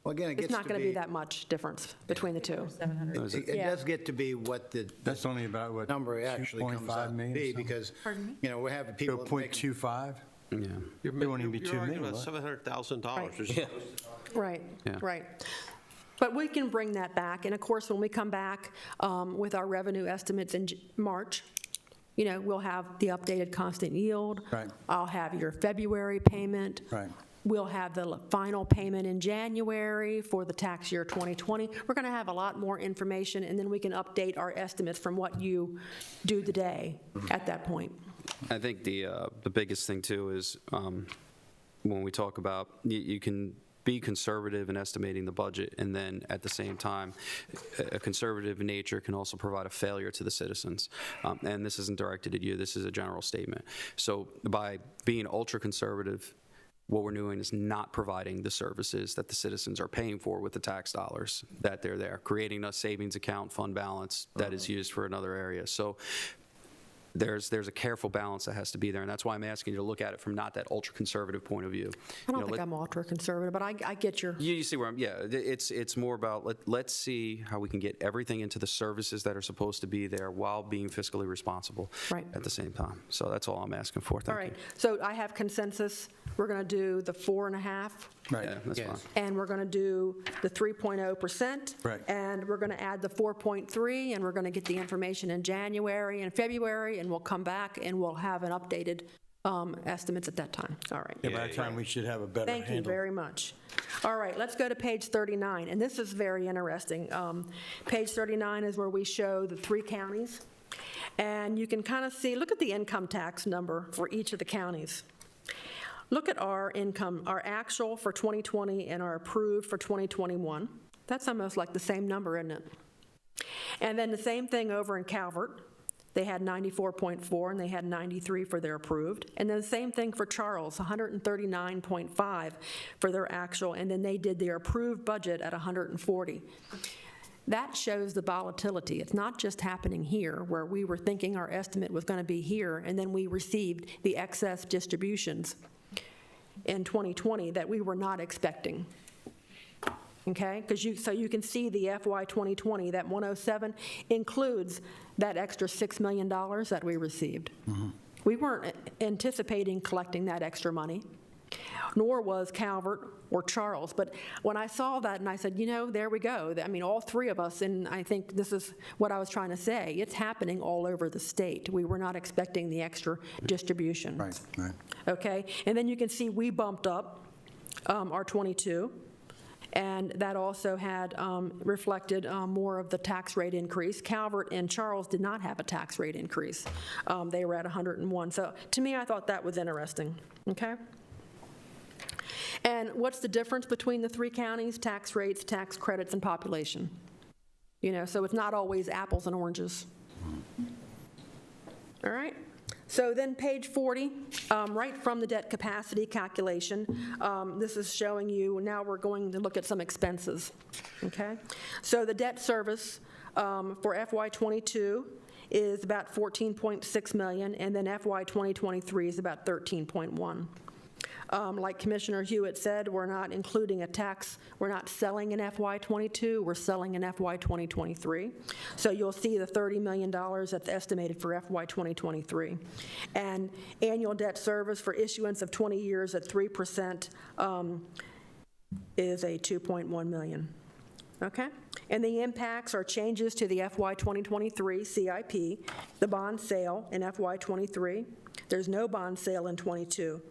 Well, again, it It's gets not to going to be that much difference between the two. It does get to be what the That's only about, what, number actually comes 2.5 out to million or be, something? because, Pardon me? you know, we're having people making 0.25? Yeah. You're won't even be you're 2 arguing million, about what? $700,000. Right, Yeah. right. But we can bring that back, and of course, when we come back with our revenue estimates in March, you know, we'll have the updated constant yield. Right. I'll have your February payment. Right. We'll have the final payment in January for the tax year 2020. We're going to have a lot more information, and then we can update our estimates from what you do today at that point. I think the biggest thing too is when we talk about, you can be conservative in estimating the budget, and then at the same time, a conservative nature can also provide a failure to the citizens. And this isn't directed at you, this is a general statement. So by being ultra conservative, what we're doing is not providing the services that the citizens are paying for with the tax dollars that they're there, creating a savings account fund balance that is used for another area. So there's a careful balance that has to be there, and that's why I'm asking you to look at it from not that ultra-conservative point of view. I don't think I'm ultra-conservative, but I get your... You see where I'm, yeah, it's more about let's see how we can get everything into the services that are supposed to be there while being fiscally responsible at the same time. So that's all I'm asking for. Thank All right, so I have consensus. We're going to do the 4.5. Right. Yeah, that's fine. And we're going to do the 3.0%. Right. And we're going to add the 4.3, and we're going to get the information in January and February, and we'll come back and we'll have an updated estimates at that time. All right. Yeah, by that time, we should have a better handle. Thank you very much. All right, let's go to page 39, and this is very interesting. Page 39 is where we show the 3 counties, and you can kind of see, look at the income tax number for each of the counties. Look at our income, our actual for 2020 and our approved for 2021. That's almost like the same number, isn't it? And then the same thing over in Calvert. They had 94.4 and they had 93 for their approved. And then the same thing for Charles, 139.5 for their actual, and then they did their approved budget at 140. That shows the volatility. It's not just happening here, where we were thinking our estimate was going to be here, and then we received the excess distributions in 2020 that we were not expecting. Okay, so you can see the FY 2020, that 107 includes that extra $6 million that we received. We weren't anticipating collecting that extra money, nor was Calvert or Charles. But when I saw that and I said, you know, there we go. I mean, all 3 of us, and I think this is what I was trying to say, it's happening all over the state. We were not expecting the extra distribution. Right, right. Okay, and then you can see we bumped up our 22. And that also had reflected more of the tax rate increase. Calvert and Charles did not have a tax rate increase. They were at 101. So to me, I thought that was interesting, okay? And what's the difference between the 3 counties? Tax rates, tax credits, and population. You know, so it's not always apples and oranges. All right? So then page 40, right from the debt capacity calculation, this is showing you, now we're going to look at some expenses, okay? So the debt service for FY22 is about $14.6 million, and then FY 2023 is about $13.1. Like Commissioner Hewitt said, we're not including a tax, we're not selling in FY '22, we're selling in FY 2023. So you'll see the $30 million that's estimated for FY 2023. And annual debt service for issuance of 20 years at 3% is a $2.1 million. Okay? And the impacts are changes to the FY 2023 CIP, the bond sale in FY '23. There's no bond sale in '22.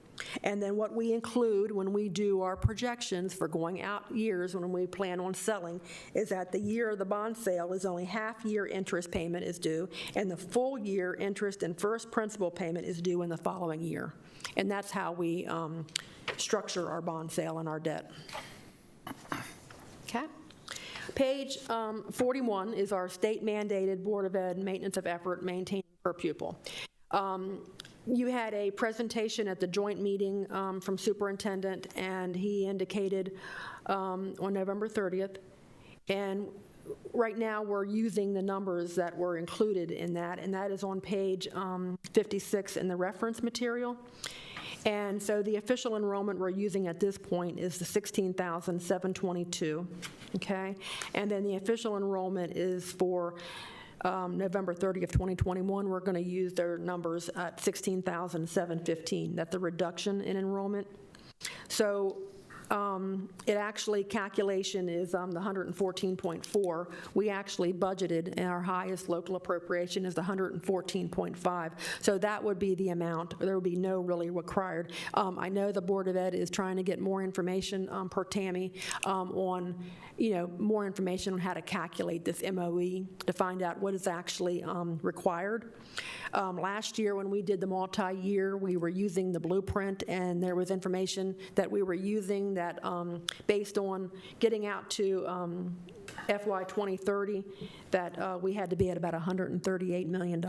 And then what we include when we do our projections for going out years when we plan on selling is that the year of the bond sale is only half-year interest payment is due, and the full year interest and first principal payment is due in the following year. And that's how we structure our bond sale and our debt. Okay? Page 41 is our state-mandated Board of Ed maintenance of effort maintaining per pupil. You had a presentation at the joint meeting from superintendent, and he indicated on November 30th. And right now, we're using the numbers that were included in that, and that is on page 56 in the reference material. And so the official enrollment we're using at this point is the 16,722, okay? And then the official enrollment is for November 30th, 2021. We're going to use their numbers at 16,715. That's the reduction in enrollment. So it actually, calculation is the 114.4. We actually budgeted, and our highest local appropriation is the 114.5. So that would be the amount. There would be no really required. I know the Board of Ed is trying to get more information per Tammy on, more information on how to calculate this MOE to find out what is actually required. Last year when we did the multi-year, we were using the blueprint, and there was information that we were using that based on getting out to FY 2030, that we had to be at about $138 million.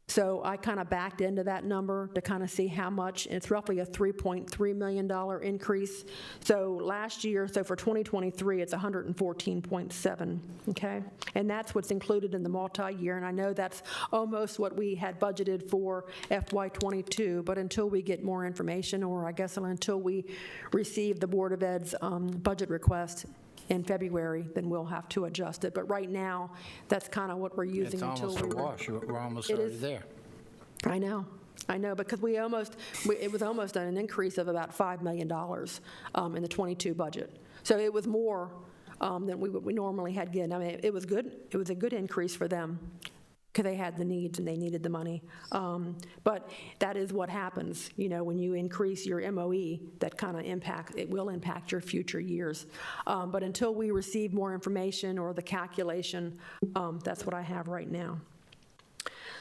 So I kind of backed into that number to kind of see how much. It's roughly a $3.3 million increase. So last year, so for 2023, it's 114.7, okay? And that's what's included in the multi-year, and I know that's almost what we had budgeted for FY '22, but until we get more information, or I guess until we receive the Board of Ed's budget request in February, then we'll have to adjust it. But right now, that's kind of what we're using It's until almost we... a wash. We're almost It already is. there. I know, because it was almost an increase of about $5 million in the '22 budget. So it was more than we normally had given. I mean, it was good. It was a good increase for them because they had the needs and they needed the money. But that is what happens, when you increase your MOE, that kind of it will impact your future years. But until we receive more information or the calculation, that's what I have right now.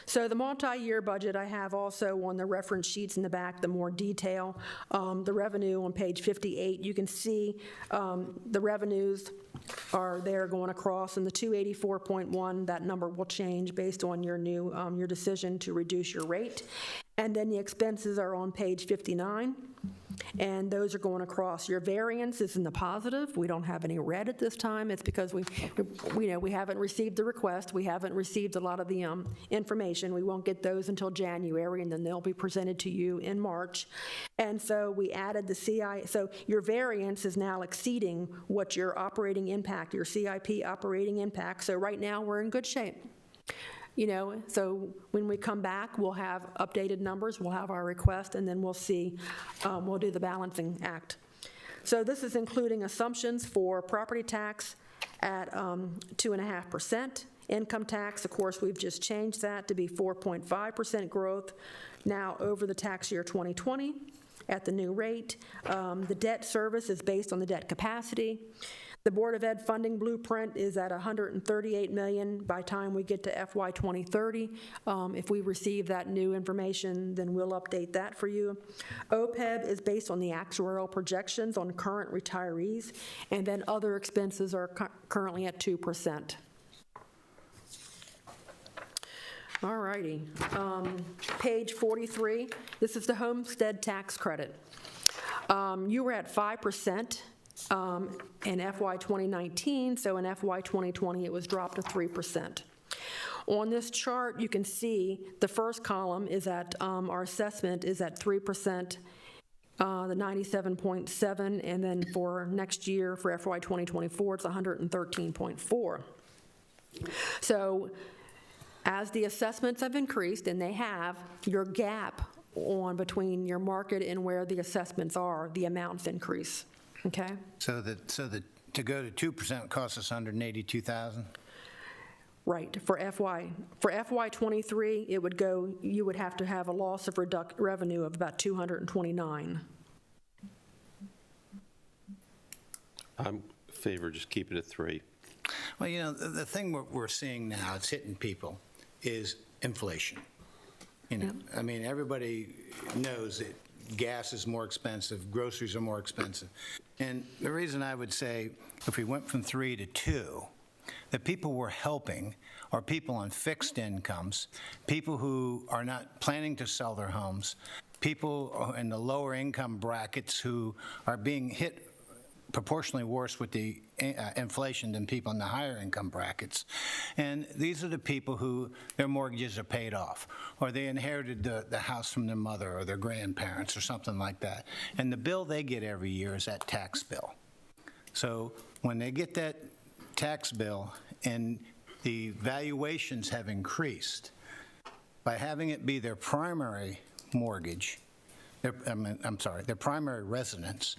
So the multi-year budget, I have also on the reference sheets in the back, the more detail. The revenue on page 58, you can see the revenues are there going across, and the 284.1, that number will change based on your new, your decision to reduce your rate. And then the expenses are on page 59, and those are going across. Your variance is in the positive. We don't have any red at this time. It's because we haven't received the request. We haven't received a lot of the information. We won't get those until January, and then they'll be presented to you in March. And so we added the CI. So your variance is now exceeding what your operating impact, your CIP operating impact. So right now we're in good shape. So when we come back, we'll have updated numbers, we'll have our request, and then we'll see, we'll do the balancing act. So this is including assumptions for property tax at 2.5%. Income tax, of course, we've just changed that to be 4.5% growth now over the tax year 2020 at the new rate. The debt service is based on the debt capacity. The Board of Ed funding blueprint is at $138 million by time we get to FY 2030. If we receive that new information, then we'll update that for you. OPEB is based on the actuarial projections on current retirees, and then other expenses are currently at 2%. All righty. Page 43, this is the homestead tax credit. You were at 5%. In FY 2019, so in FY 2020 it was dropped to 3%. On this chart, you can see the first column is at, our assessment is at 3% the 97.7, and then for next year, for FY 2024, it's 113.4. So as the assessments have increased, and they have, your gap on between your market and where the assessments are, the amounts increase, okay? So to go to 2% costs us $182,000? Right, for FY '23, it would go, you would have to have a loss of revenue of about 229. I'm in favor of just keep it at 3. Well, you know, the thing we're seeing now, it's hitting people, is inflation. You know, I mean, everybody knows that gas is more expensive, groceries are more expensive. And the reason I would say, if we went from 3 to 2, the people we're helping are people on fixed incomes, people who are not planning to sell their homes, people in the lower income brackets who are being hit proportionally worse with the inflation than people in the higher income brackets. And these are the people who their mortgages are paid off, or they inherited the house from their mother or their grandparents or something like that. And the bill they get every year is that tax bill. So when they get that tax bill and the valuations have increased, by having it be their primary mortgage, their primary residence,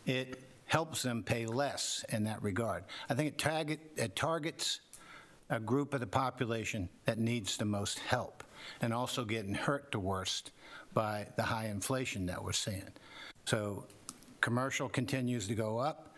it helps them pay less in that regard. I think it targets a group of the population that needs the most help and also getting hurt the worst by the high inflation that we're seeing. So commercial continues to go up.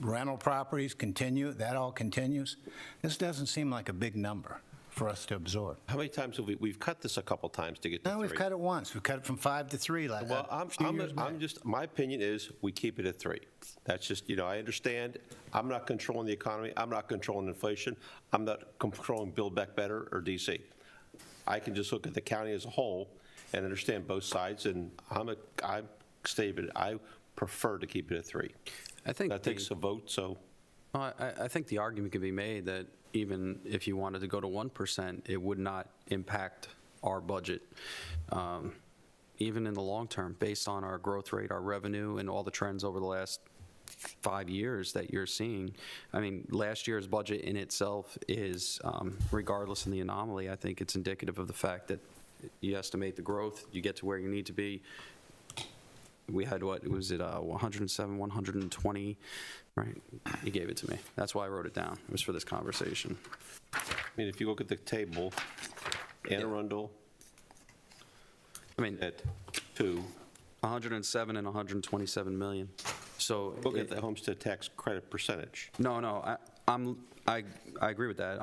Rental properties continue. That all continues. This doesn't seem like a big number for us to absorb. How many times have we've cut this a couple times to get to 3? No, we've cut it once. We've cut it from 5 to 3. Well, I'm just, my opinion is we keep it at 3. That's just, you know, I understand. I'm not controlling the economy. I'm not controlling inflation. I'm not controlling Build Back Better or DC. I can just look at the county as a whole and understand both sides, and I'm David, I prefer to keep it at 3. I think that takes a vote, so. I think the argument can be made that even if you wanted to go to 1%, it would not impact our budget, even in the long term, based on our growth rate, our revenue, and all the trends over the last 5 years that you're seeing. I mean, last year's budget in itself is, regardless of the anomaly, I think it's indicative of the fact that you estimate the growth, you get to where you need to be. We had, what was it, 107, 120, right? You gave it to me. That's why I wrote it down. It was for this conversation. I mean, if you look at the table, Anne Arundel, I mean, at 2. 107 and 127 million. So look at the homestead tax credit percentage. No, I agree with that.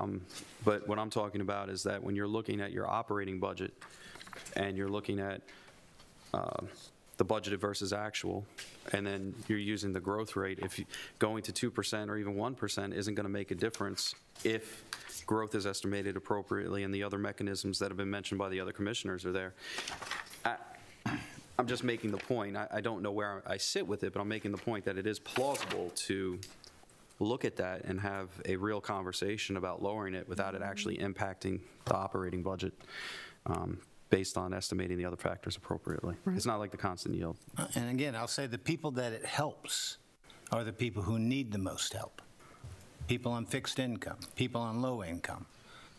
But what I'm talking about is that when you're looking at your operating budget and you're looking at the budgeted versus actual, and then you're using the growth rate, if going to 2% or even 1% isn't going to make a difference if growth is estimated appropriately and the other mechanisms that have been mentioned by the other commissioners are there. I'm just making the point. I don't know where I sit with it, but I'm making the point that it is plausible to look at that and have a real conversation about lowering it without it actually impacting the operating budget, based on estimating the other factors appropriately. Right. It's not like the constant yield. And again, I'll say the people that it helps are the people who need the most help. People on fixed income, people on low income.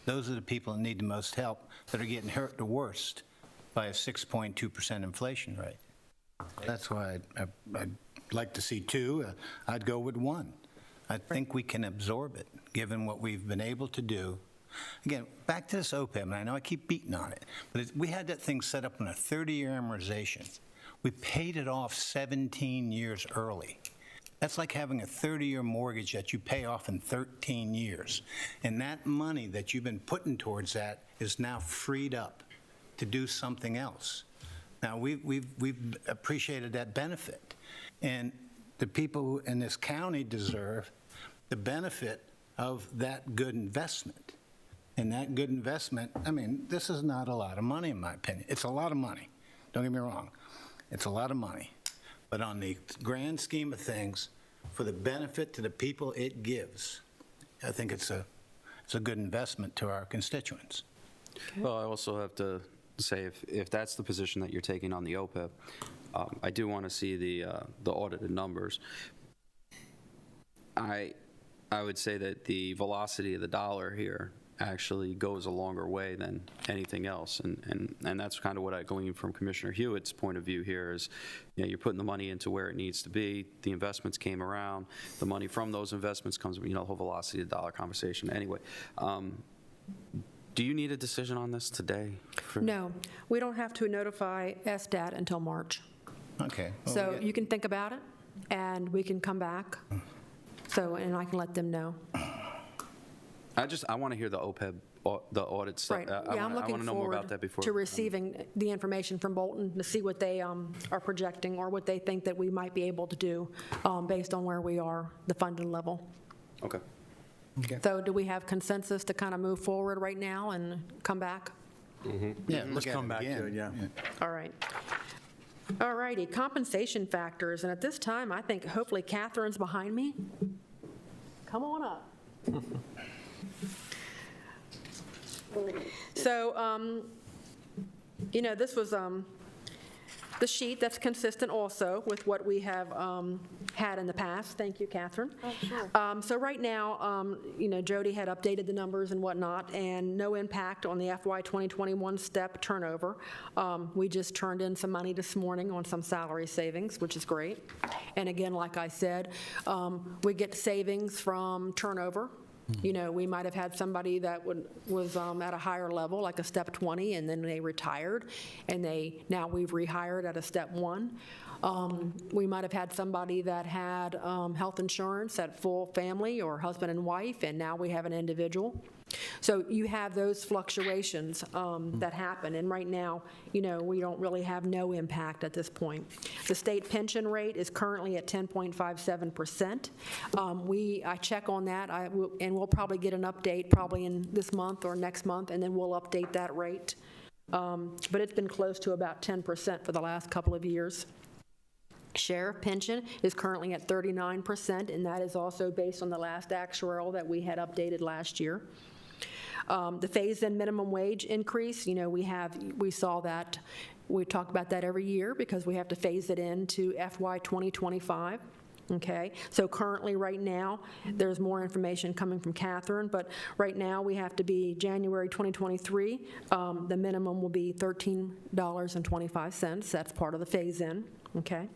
Those are the people that need the most help that are getting hurt the worst by a 6.2% inflation rate. That's why I'd like to see 2. I'd go with 1. I think we can absorb it, given what we've been able to do. Again, back to this OPEB, and I know I keep beating on it, but we had that thing set up on a 30-year amortization. We paid it off 17 years early. That's like having a 30-year mortgage that you pay off in 13 years. And that money that you've been putting towards that is now freed up to do something else. Now, we've appreciated that benefit. And the people in this county deserve the benefit of that good investment. And that good investment, I mean, this is not a lot of money, in my opinion. It's a lot of money. Don't get me wrong. It's a lot of money. But on the grand scheme of things, for the benefit to the people it gives, I think it's a good investment to our constituents. Well, I also have to say, if that's the position that you're taking on the OPEB, I do want to see the audited numbers. I would say that the velocity of the dollar here actually goes a longer way than anything else, and that's kind of what I gleaned from Commissioner Hewitt's point of view here is, you're putting the money into where it needs to be. The investments came around. The money from those investments comes, the whole velocity of the dollar conversation. Anyway, do you need a decision on this today? No, we don't have to notify SDAT until March. Okay. Well, So you can think about it, and we can come back, and I can let them know. I want to hear the OPEB, the audit stuff. Right, I yeah, I'm want looking to know more about forward that before. to receiving the information from Bolton to see what they are projecting or what they think that we might be able to do based on where we are, the funding level. Okay. So do we have consensus to kind of move forward right now and come back? Yeah, Let's come back to it, yeah. All right. All righty, compensation factors, and at this time, I think hopefully Catherine's behind me. Come on up. So, this was the sheet that's consistent also with what we have had in the past. Thank you, Catherine. Oh, sure. So right now, Jody had updated the numbers and whatnot, and no impact on the FY 2021 step turnover. We just turned in some money this morning on some salary savings, which is great. And again, like I said, we get savings from turnover. We might have had somebody that was at a higher level, like a step 20, and then they retired, and now we've rehired at a step 1. We might have had somebody that had health insurance at full family or husband and wife, and now we have an individual. So you have those fluctuations that happen, and right now, we don't really have no impact at this point. The state pension rate is currently at 10.57%. I check on that, and we'll probably get an update probably in this month or next month, and then we'll update that rate. But it's been close to about 10% for the last couple of years. Sheriff pension is currently at 39%, and that is also based on the last actuarial that we had updated last year. The phase-in minimum wage increase, we saw that. We talk about that every year because we have to phase it into FY 2025. Okay, so currently right now, there's more information coming from Catherine, but right now we have to be January 2023. The minimum will be $13.25. That's part of the phase-in. Okay.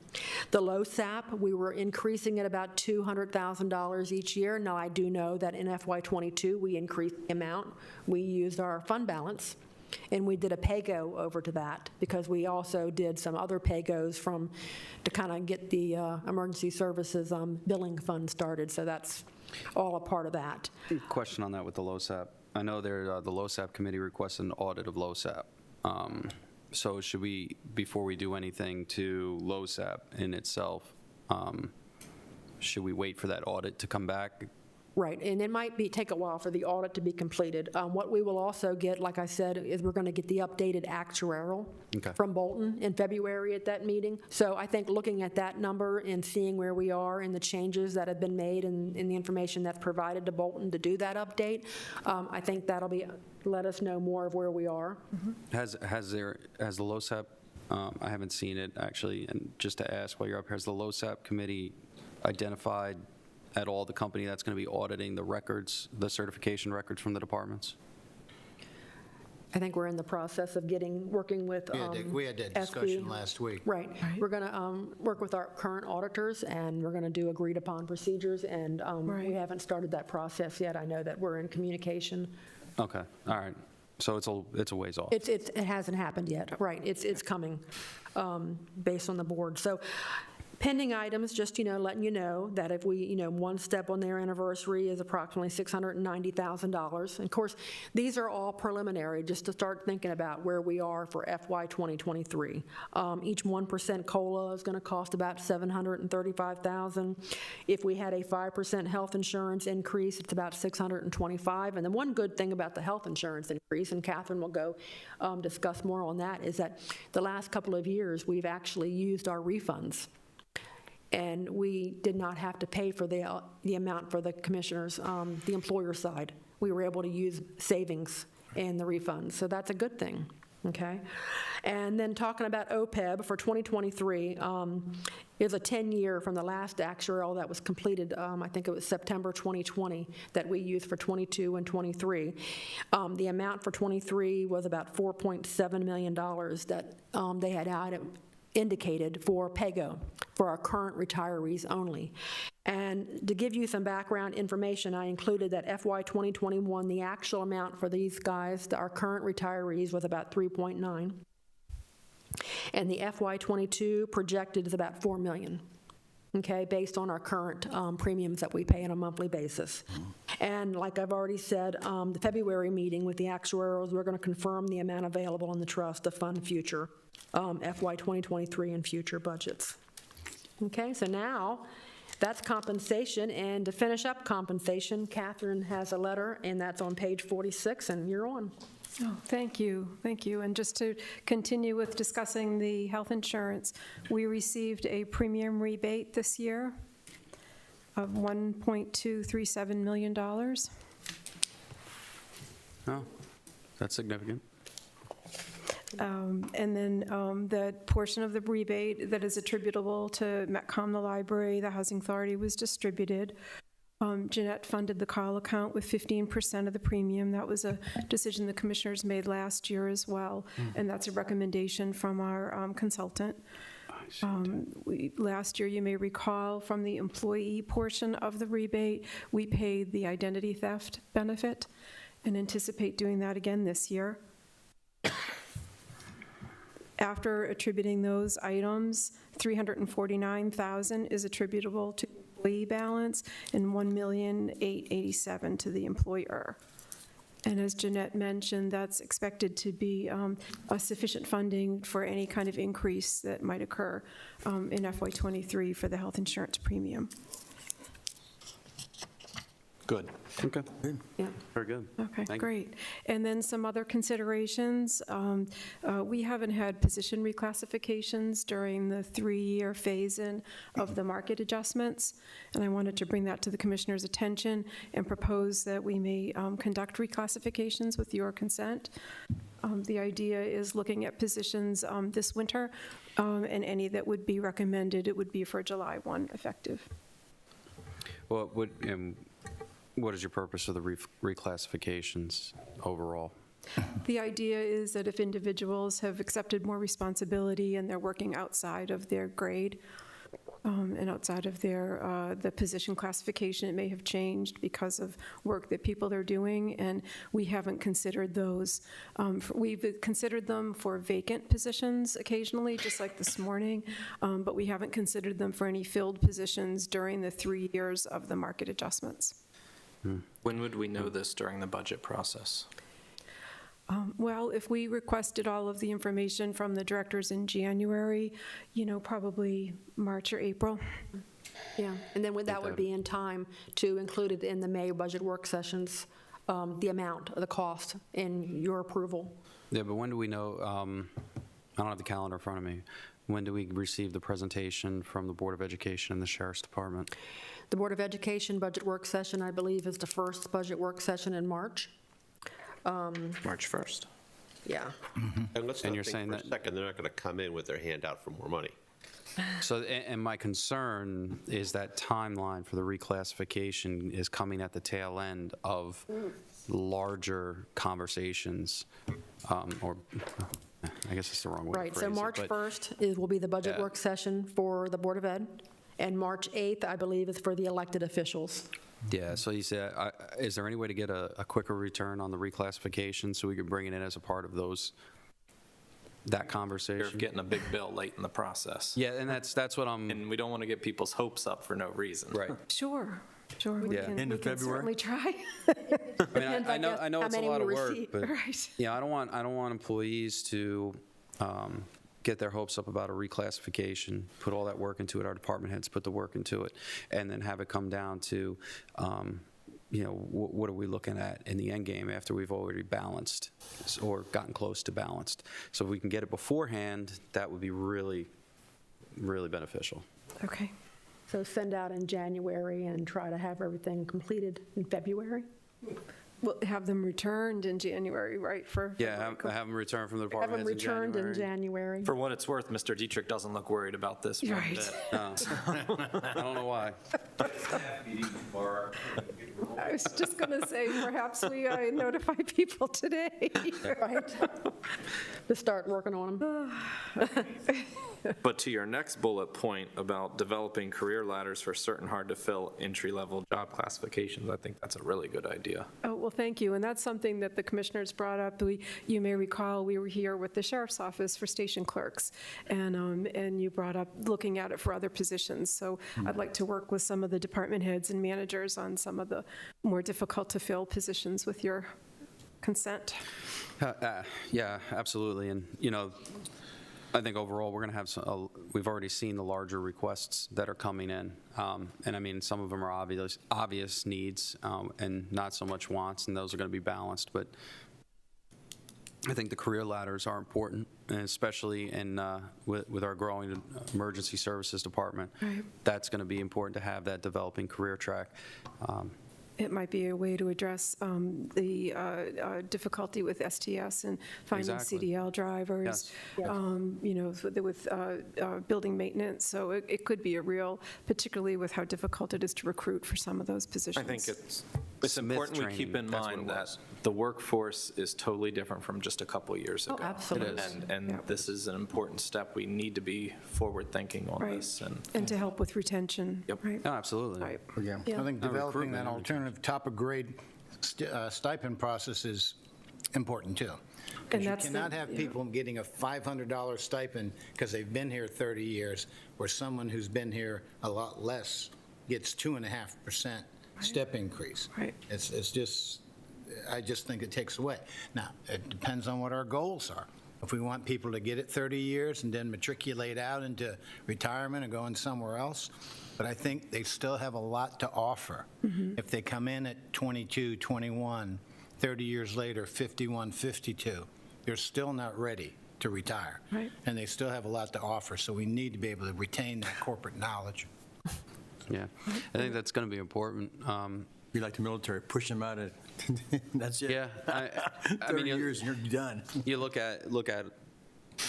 The LoSAP, we were increasing at about $200,000 each year. Now, I do know that in FY22, we increased the amount. We used our fund balance, and we did a pay-go over to that because we also did some other pay-goes to kind of get the emergency services billing fund started. So that's all a part of that. Question on that with the LoSAP. I know the LoSAP committee requested an audit of LoSAP. So should we, before we do anything to LoSAP in itself, should we wait for that audit to come back? Right, and it might take a while for the audit to be completed. What we will also get, like I said, is we're going to get the updated actuarial from Bolton in February at that meeting. So I think looking at that number and seeing where we are and the changes that have been made and the information that's provided to Bolton to do that update, I think that'll let us know more of where we are. Has the LoSAP, I haven't seen it actually, and just to ask while you're up here, has the LoSAP committee identified at all the company that's going to be auditing the records, the certification records from the departments? I think we're in the process of working with We had that discussion SB. last week. Right. We're going to work with our current auditors, and we're going to do agreed-upon procedures, and we haven't started that process yet. I know that we're in communication. Okay, all right. So it's a ways off. It hasn't happened yet. Right. It's coming based on the board. So pending items, just, letting you know that if we, one step on their anniversary is approximately $690,000. And of course, these are all preliminary, just to start thinking about where we are for FY 2023. Each 1% COLA is going to cost about $735,000. If we had a 5% health insurance increase, it's about $625,000. And the one good thing about the health insurance increase, and Catherine will go discuss more on that, is that the last couple of years, we've actually used our refunds. And we did not have to pay for the amount for the commissioners, the employer side. We were able to use savings and the refunds, so that's a good thing, Okay? And then talking about OPEB for 2023, is a 10-year from the last actuarial that was completed, I think it was September 2020, that we used for 22 and 23. The amount for 23 was about $4.7 million that they had indicated for PAYGO, for our current retirees only. And to give you some background information, I included that FY 2021, the actual amount for these guys, our current retirees, was about 3.9. And the FY 22 projected is about $4 million, okay, based on our current premiums that we pay on a monthly basis. And like I've already said, the February meeting with the actuarials, we're going to confirm the amount available in the trust to fund future FY 2023 and future budgets. Okay, so now that's compensation, and to finish up compensation, Catherine has a letter, and that's on page 46, and you're on. Oh, thank you, thank you. And just to continue with discussing the health insurance, we received a premium rebate this year of $1.237 million. Oh, that's significant. And then the portion of the rebate that is attributable to Metcom, the library, the Housing Authority, was distributed. Jeanette funded the call account with 15% of the premium. That was a decision the commissioners made last year as well, and that's a recommendation from our consultant. Last year, you may recall, from the employee portion of the rebate, we paid the identity theft benefit and anticipate doing that again this year. After attributing those items, $349,000 is attributable to employee balance and $1,887,000 to the employer. And as Jeanette mentioned, that's expected to be a sufficient funding for any kind of increase that might occur in FY23 for the health insurance premium. Good. Okay. Yeah. Very good. Okay, Thank you. great. And then some other considerations. We haven't had position reclassifications during the 3-year phase-in of the market adjustments, and I wanted to bring that to the commissioner's attention and propose that we may conduct reclassifications with your consent. The idea is looking at positions this winter, and any that would be recommended, it would be for July 1 effective. Well, what is your purpose for the reclassifications overall? The idea is that if individuals have accepted more responsibility and they're working outside of their grade and outside of their the position classification, it may have changed because of work that people are doing, and we haven't considered those. We've considered them for vacant positions occasionally, just like this morning, but we haven't considered them for any filled positions during the 3 years of the market adjustments. When would we know this during the budget process? Well, if we requested all of the information from the directors in January, probably March or April. Yeah, and then that would be in time to include it in the May budget work sessions, the amount, the cost, in your approval. Yeah, but when do we know, I don't have the calendar in front of me, when do we receive the presentation from the Board of Education and the Sheriff's Department? The Board of Education budget work session, I believe, is the first budget work session in March. March 1st. Yeah. And let's And not you're think saying for that- a second, they're not going to come in with their hand out for more money. So, and my concern is that timeline for the reclassification is coming at the tail end of larger conversations, or I guess it's the wrong way to Right, phrase so it, March but- 1st will be the budget Yeah. work session for the Board of Ed, and March 8th, I believe, is for the elected officials. Yeah, so you said, is there any way to get a quicker return on the reclassification so we could bring it in as a part of that You're conversation? getting a big bill late in the process. Yeah, and that's what I'm, And we don't want to get people's hopes up for no reason. right. Sure, we Yeah. can, End we of can February? certainly try. I mean, Depends, I know guess, I know how it's a many lot we of work, receive. but Right. yeah, I don't want employees to get their hopes up about a reclassification, put all that work into it, our department heads put the work into it, and then have it come down to, what are we looking at in the end game after we've already balanced or gotten close to balanced. So if we can get it beforehand, that would be really, really beneficial. Okay. So send out in January and try to have everything completed in February? We'll have them returned in January, right? Yeah, have them returned from the Have department them heads in returned in January. January. For what it's worth, Mr. Dietrich doesn't look worried about this one Right. bit. No. I don't know why. I was just going to say, perhaps we notify people today. Right. To start working on them. But to your next bullet point about developing career ladders for certain hard-to-fill entry-level job classifications, I think that's a really good idea. Oh, well, thank you. And that's something that the commissioners brought up. You may recall, we were here with the sheriff's office for station clerks, and you brought up looking at it for other positions. So I'd like to work with some of the department heads and managers on some of the more difficult-to-fill positions with your consent. Yeah, absolutely. And, I think overall, we're going to have we've already seen the larger requests that are coming in. And I mean, some of them are obvious needs and not so much wants, and those are going to be balanced. But I think the career ladders are important, and especially with our growing emergency services department. Right. That's going to be important to have that developing career track. It might be a way to address the difficulty with STS and finding Exactly. CDL drivers, with building maintenance. So it could be a real, particularly with how difficult it is to recruit for some of those positions. I think it's Smith important we keep training, in that's what mind it that was. the workforce is totally different from just a couple years ago. absolutely. It is. And this is an important step. We need to be forward-thinking on Right. this. And to help with retention. Yep. Right. No, absolutely. Right. Yeah, Yeah. I think No, developing that recruitment. alternative top-of-grade stipend process is important, too. And Because you that's the- cannot have yeah. people getting a $500 stipend because they've been here 30 years, where someone who's been here a lot less gets 2.5% step increase. Right. It's just, I just think it takes away. Now, it depends on what our goals are. If we want people to get it 30 years and then matriculate out into retirement and going somewhere else, but I think they still have a lot to offer. If they come in at 22, 21, 30 years later, 51, 52, they're still not ready to retire. Right. And they still have a lot to offer, so we need to be able to retain that corporate knowledge. Yeah, I think that's going to be important. Be like the military, push them out that's it. Yeah, I 30 mean, years and you're done. you look at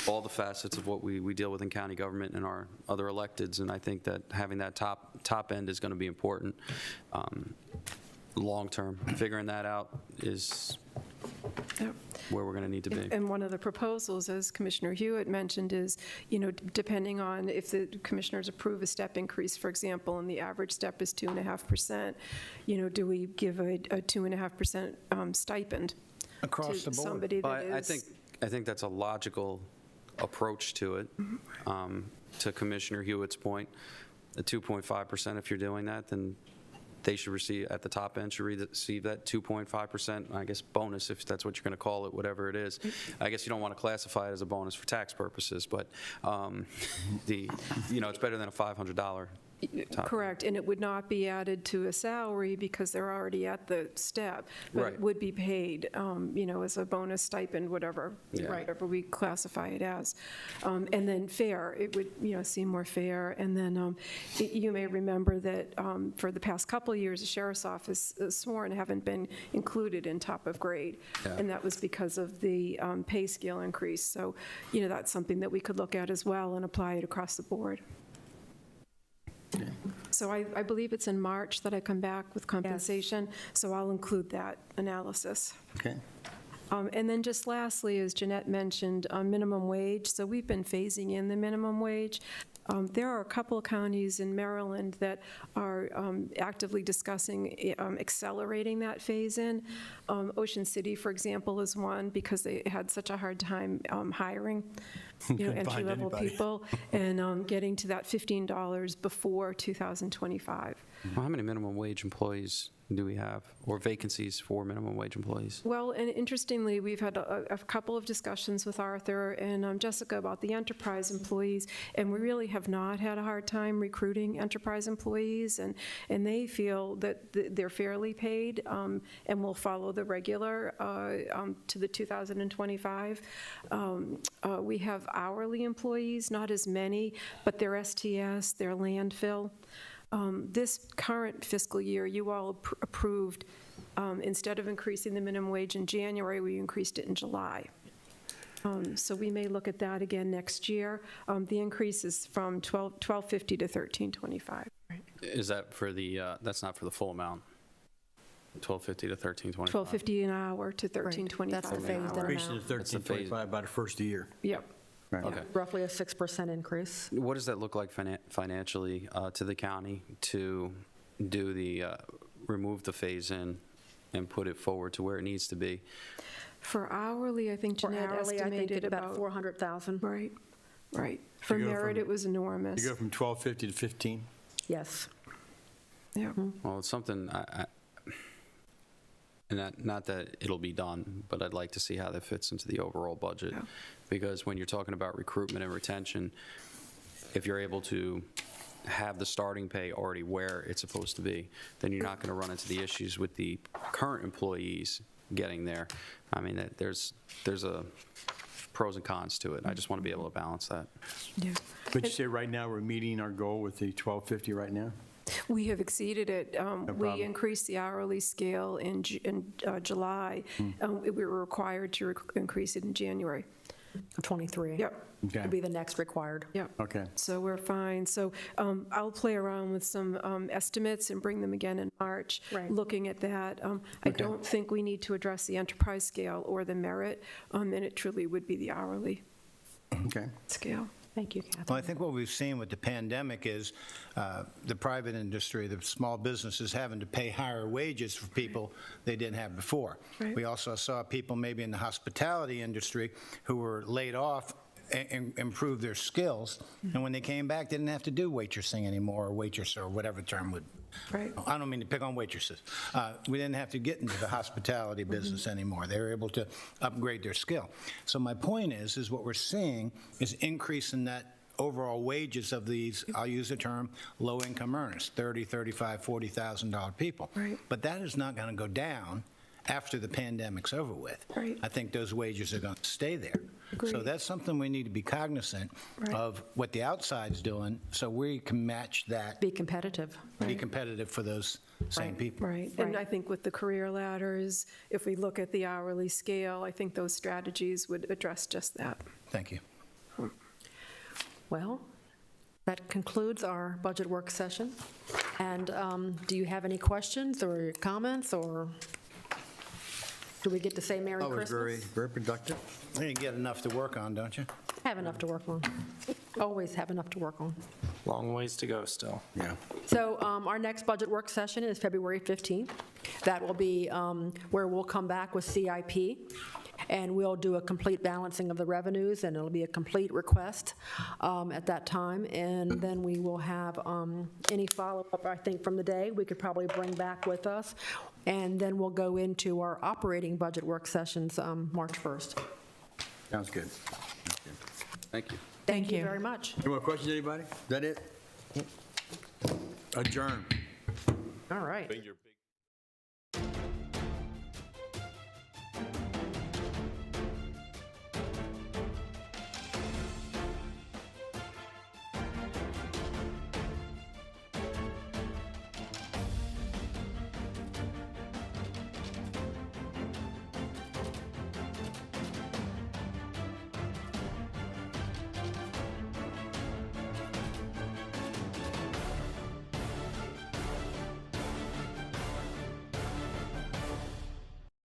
all the facets of what we deal with in county government and our other electeds, and I think that having that top end is going to be important. Long term, figuring that out is Yep. where we're going to need to be. And one of the proposals, as Commissioner Hewitt mentioned, is, depending on if the commissioners approve a step increase, for example, and the average step is 2.5%, do we give a 2.5% stipend Across the to board. somebody But that is? I think that's a logical approach to it. To Commissioner Hewitt's point, the 2.5%, if you're doing that, then they should receive, at the top end, should receive that 2.5%, I guess, bonus, if that's what you're going to call it, whatever it is. I guess you don't want to classify it as a bonus for tax purposes, but it's better than a $500 top. Correct, and it would not be added to a salary because they're already at the step, but Right. it would be paid, as a bonus stipend, whatever, Yeah. whatever we classify it as. And then fair, it would, seem more fair. And then you may remember that for the past couple of years, the sheriff's office sworn haven't been included in top of grade, Yeah. and that was because of the pay scale increase. So, that's something that we could look at as well and apply it across the board. So I believe it's in March that I come back with compensation, so I'll include that analysis. Okay. And then just lastly, as Jeanette mentioned, minimum wage. So we've been phasing in the minimum wage. There are a couple of counties in Maryland that are actively discussing accelerating that phase-in. Ocean City, for example, is one because they had such a hard time hiring Couldn't find entry-level anybody. people and getting to that $15 before 2025. Well, how many minimum wage employees do we have, or vacancies for minimum wage employees? Well, and interestingly, we've had a couple of discussions with Arthur and Jessica about the enterprise employees, and we really have not had a hard time recruiting enterprise employees, and they feel that they're fairly paid and will follow the regular to the 2025. We have hourly employees, not as many, but they're STS, they're landfill. This current fiscal year, you all approved, instead of increasing the minimum wage in January, we increased it in July. So we may look at that again next year. The increase is from $12.50 to $13.25. Is that for the, that's not for the full amount? 1250 to 1325? $12.50 an hour to $13.25 That's the an phased-in hour. Increasing to That's the phase. 13.25 by the first of the year. Yep. Okay. Roughly a 6% increase. What does that look like financially to the county to do the, remove the phase-in and put it forward to where it needs to be? For hourly, I think For Jeanette hourly, I think estimated it's about 400,000. Right, right. For You go merit, from- it was enormous. You go from 12.50 to 15? Yes. Yeah. Well, it's something, and not that it'll be done, but I'd like to see how that fits into the overall budget. Yeah. Because when you're talking about recruitment and retention, if you're able to have the starting pay already where it's supposed to be, then you're not going to run into the issues with the current employees getting there. I mean, there's a pros and cons to it. I just want to be able to balance that. Yeah. Would you say right now we're meeting our goal with the 12.50 right now? We have exceeded it. problem. We increased the hourly scale in July. We were required to increase it in January. 23. Yep. Okay. Would be the next required. Yep. Okay. So we're fine. So I'll play around with some estimates and bring them again in March, Right. looking at that. I don't think we need to address the enterprise scale or the merit, and it truly would be the hourly Okay. scale. Thank you, Kathy. Well, I think what we've seen with the pandemic is the private industry, the small businesses having to pay higher wages for people they didn't have before. Right. We also saw people maybe in the hospitality industry who were laid off and improved their skills, and when they came back, they didn't have to do waitressing anymore, or waitress, or whatever term would. Right. I don't mean to pick on waitresses. We didn't have to get into the hospitality business anymore. They were able to upgrade their skill. So my point is what we're seeing is increase in that overall wages of these, I'll use the term, low-income earners, $30,000, $35,000, $40,000 people. Right. But that is not going to go down after the pandemic's over with. Right. I think those wages are going to stay there. So Agreed. that's something we need to be cognizant Right. of what the outside's doing, so we can match that, Be competitive. be competitive for those same people. Right. And I think with the career ladders, if we look at the hourly scale, I think those strategies would address just that. Thank you. Well, that concludes our budget work session. And do you have any questions or comments, or do we get to say Merry That was Christmas? very productive. You get enough to work on, don't you? Have enough to work on. Always have enough to work on. Long ways to go still. Yeah. So our next budget work session is February 15th. That will be where we'll come back with CIP, and we'll do a complete balancing of the revenues, and it'll be a complete request at that time. And then we will have any follow-up, I think, from the day we could probably bring back with us. And then we'll go into our operating budget work sessions March 1st. Sounds good. Thank you. Thank you very much. Any more questions, anybody? Is that it? Adjourn. All right.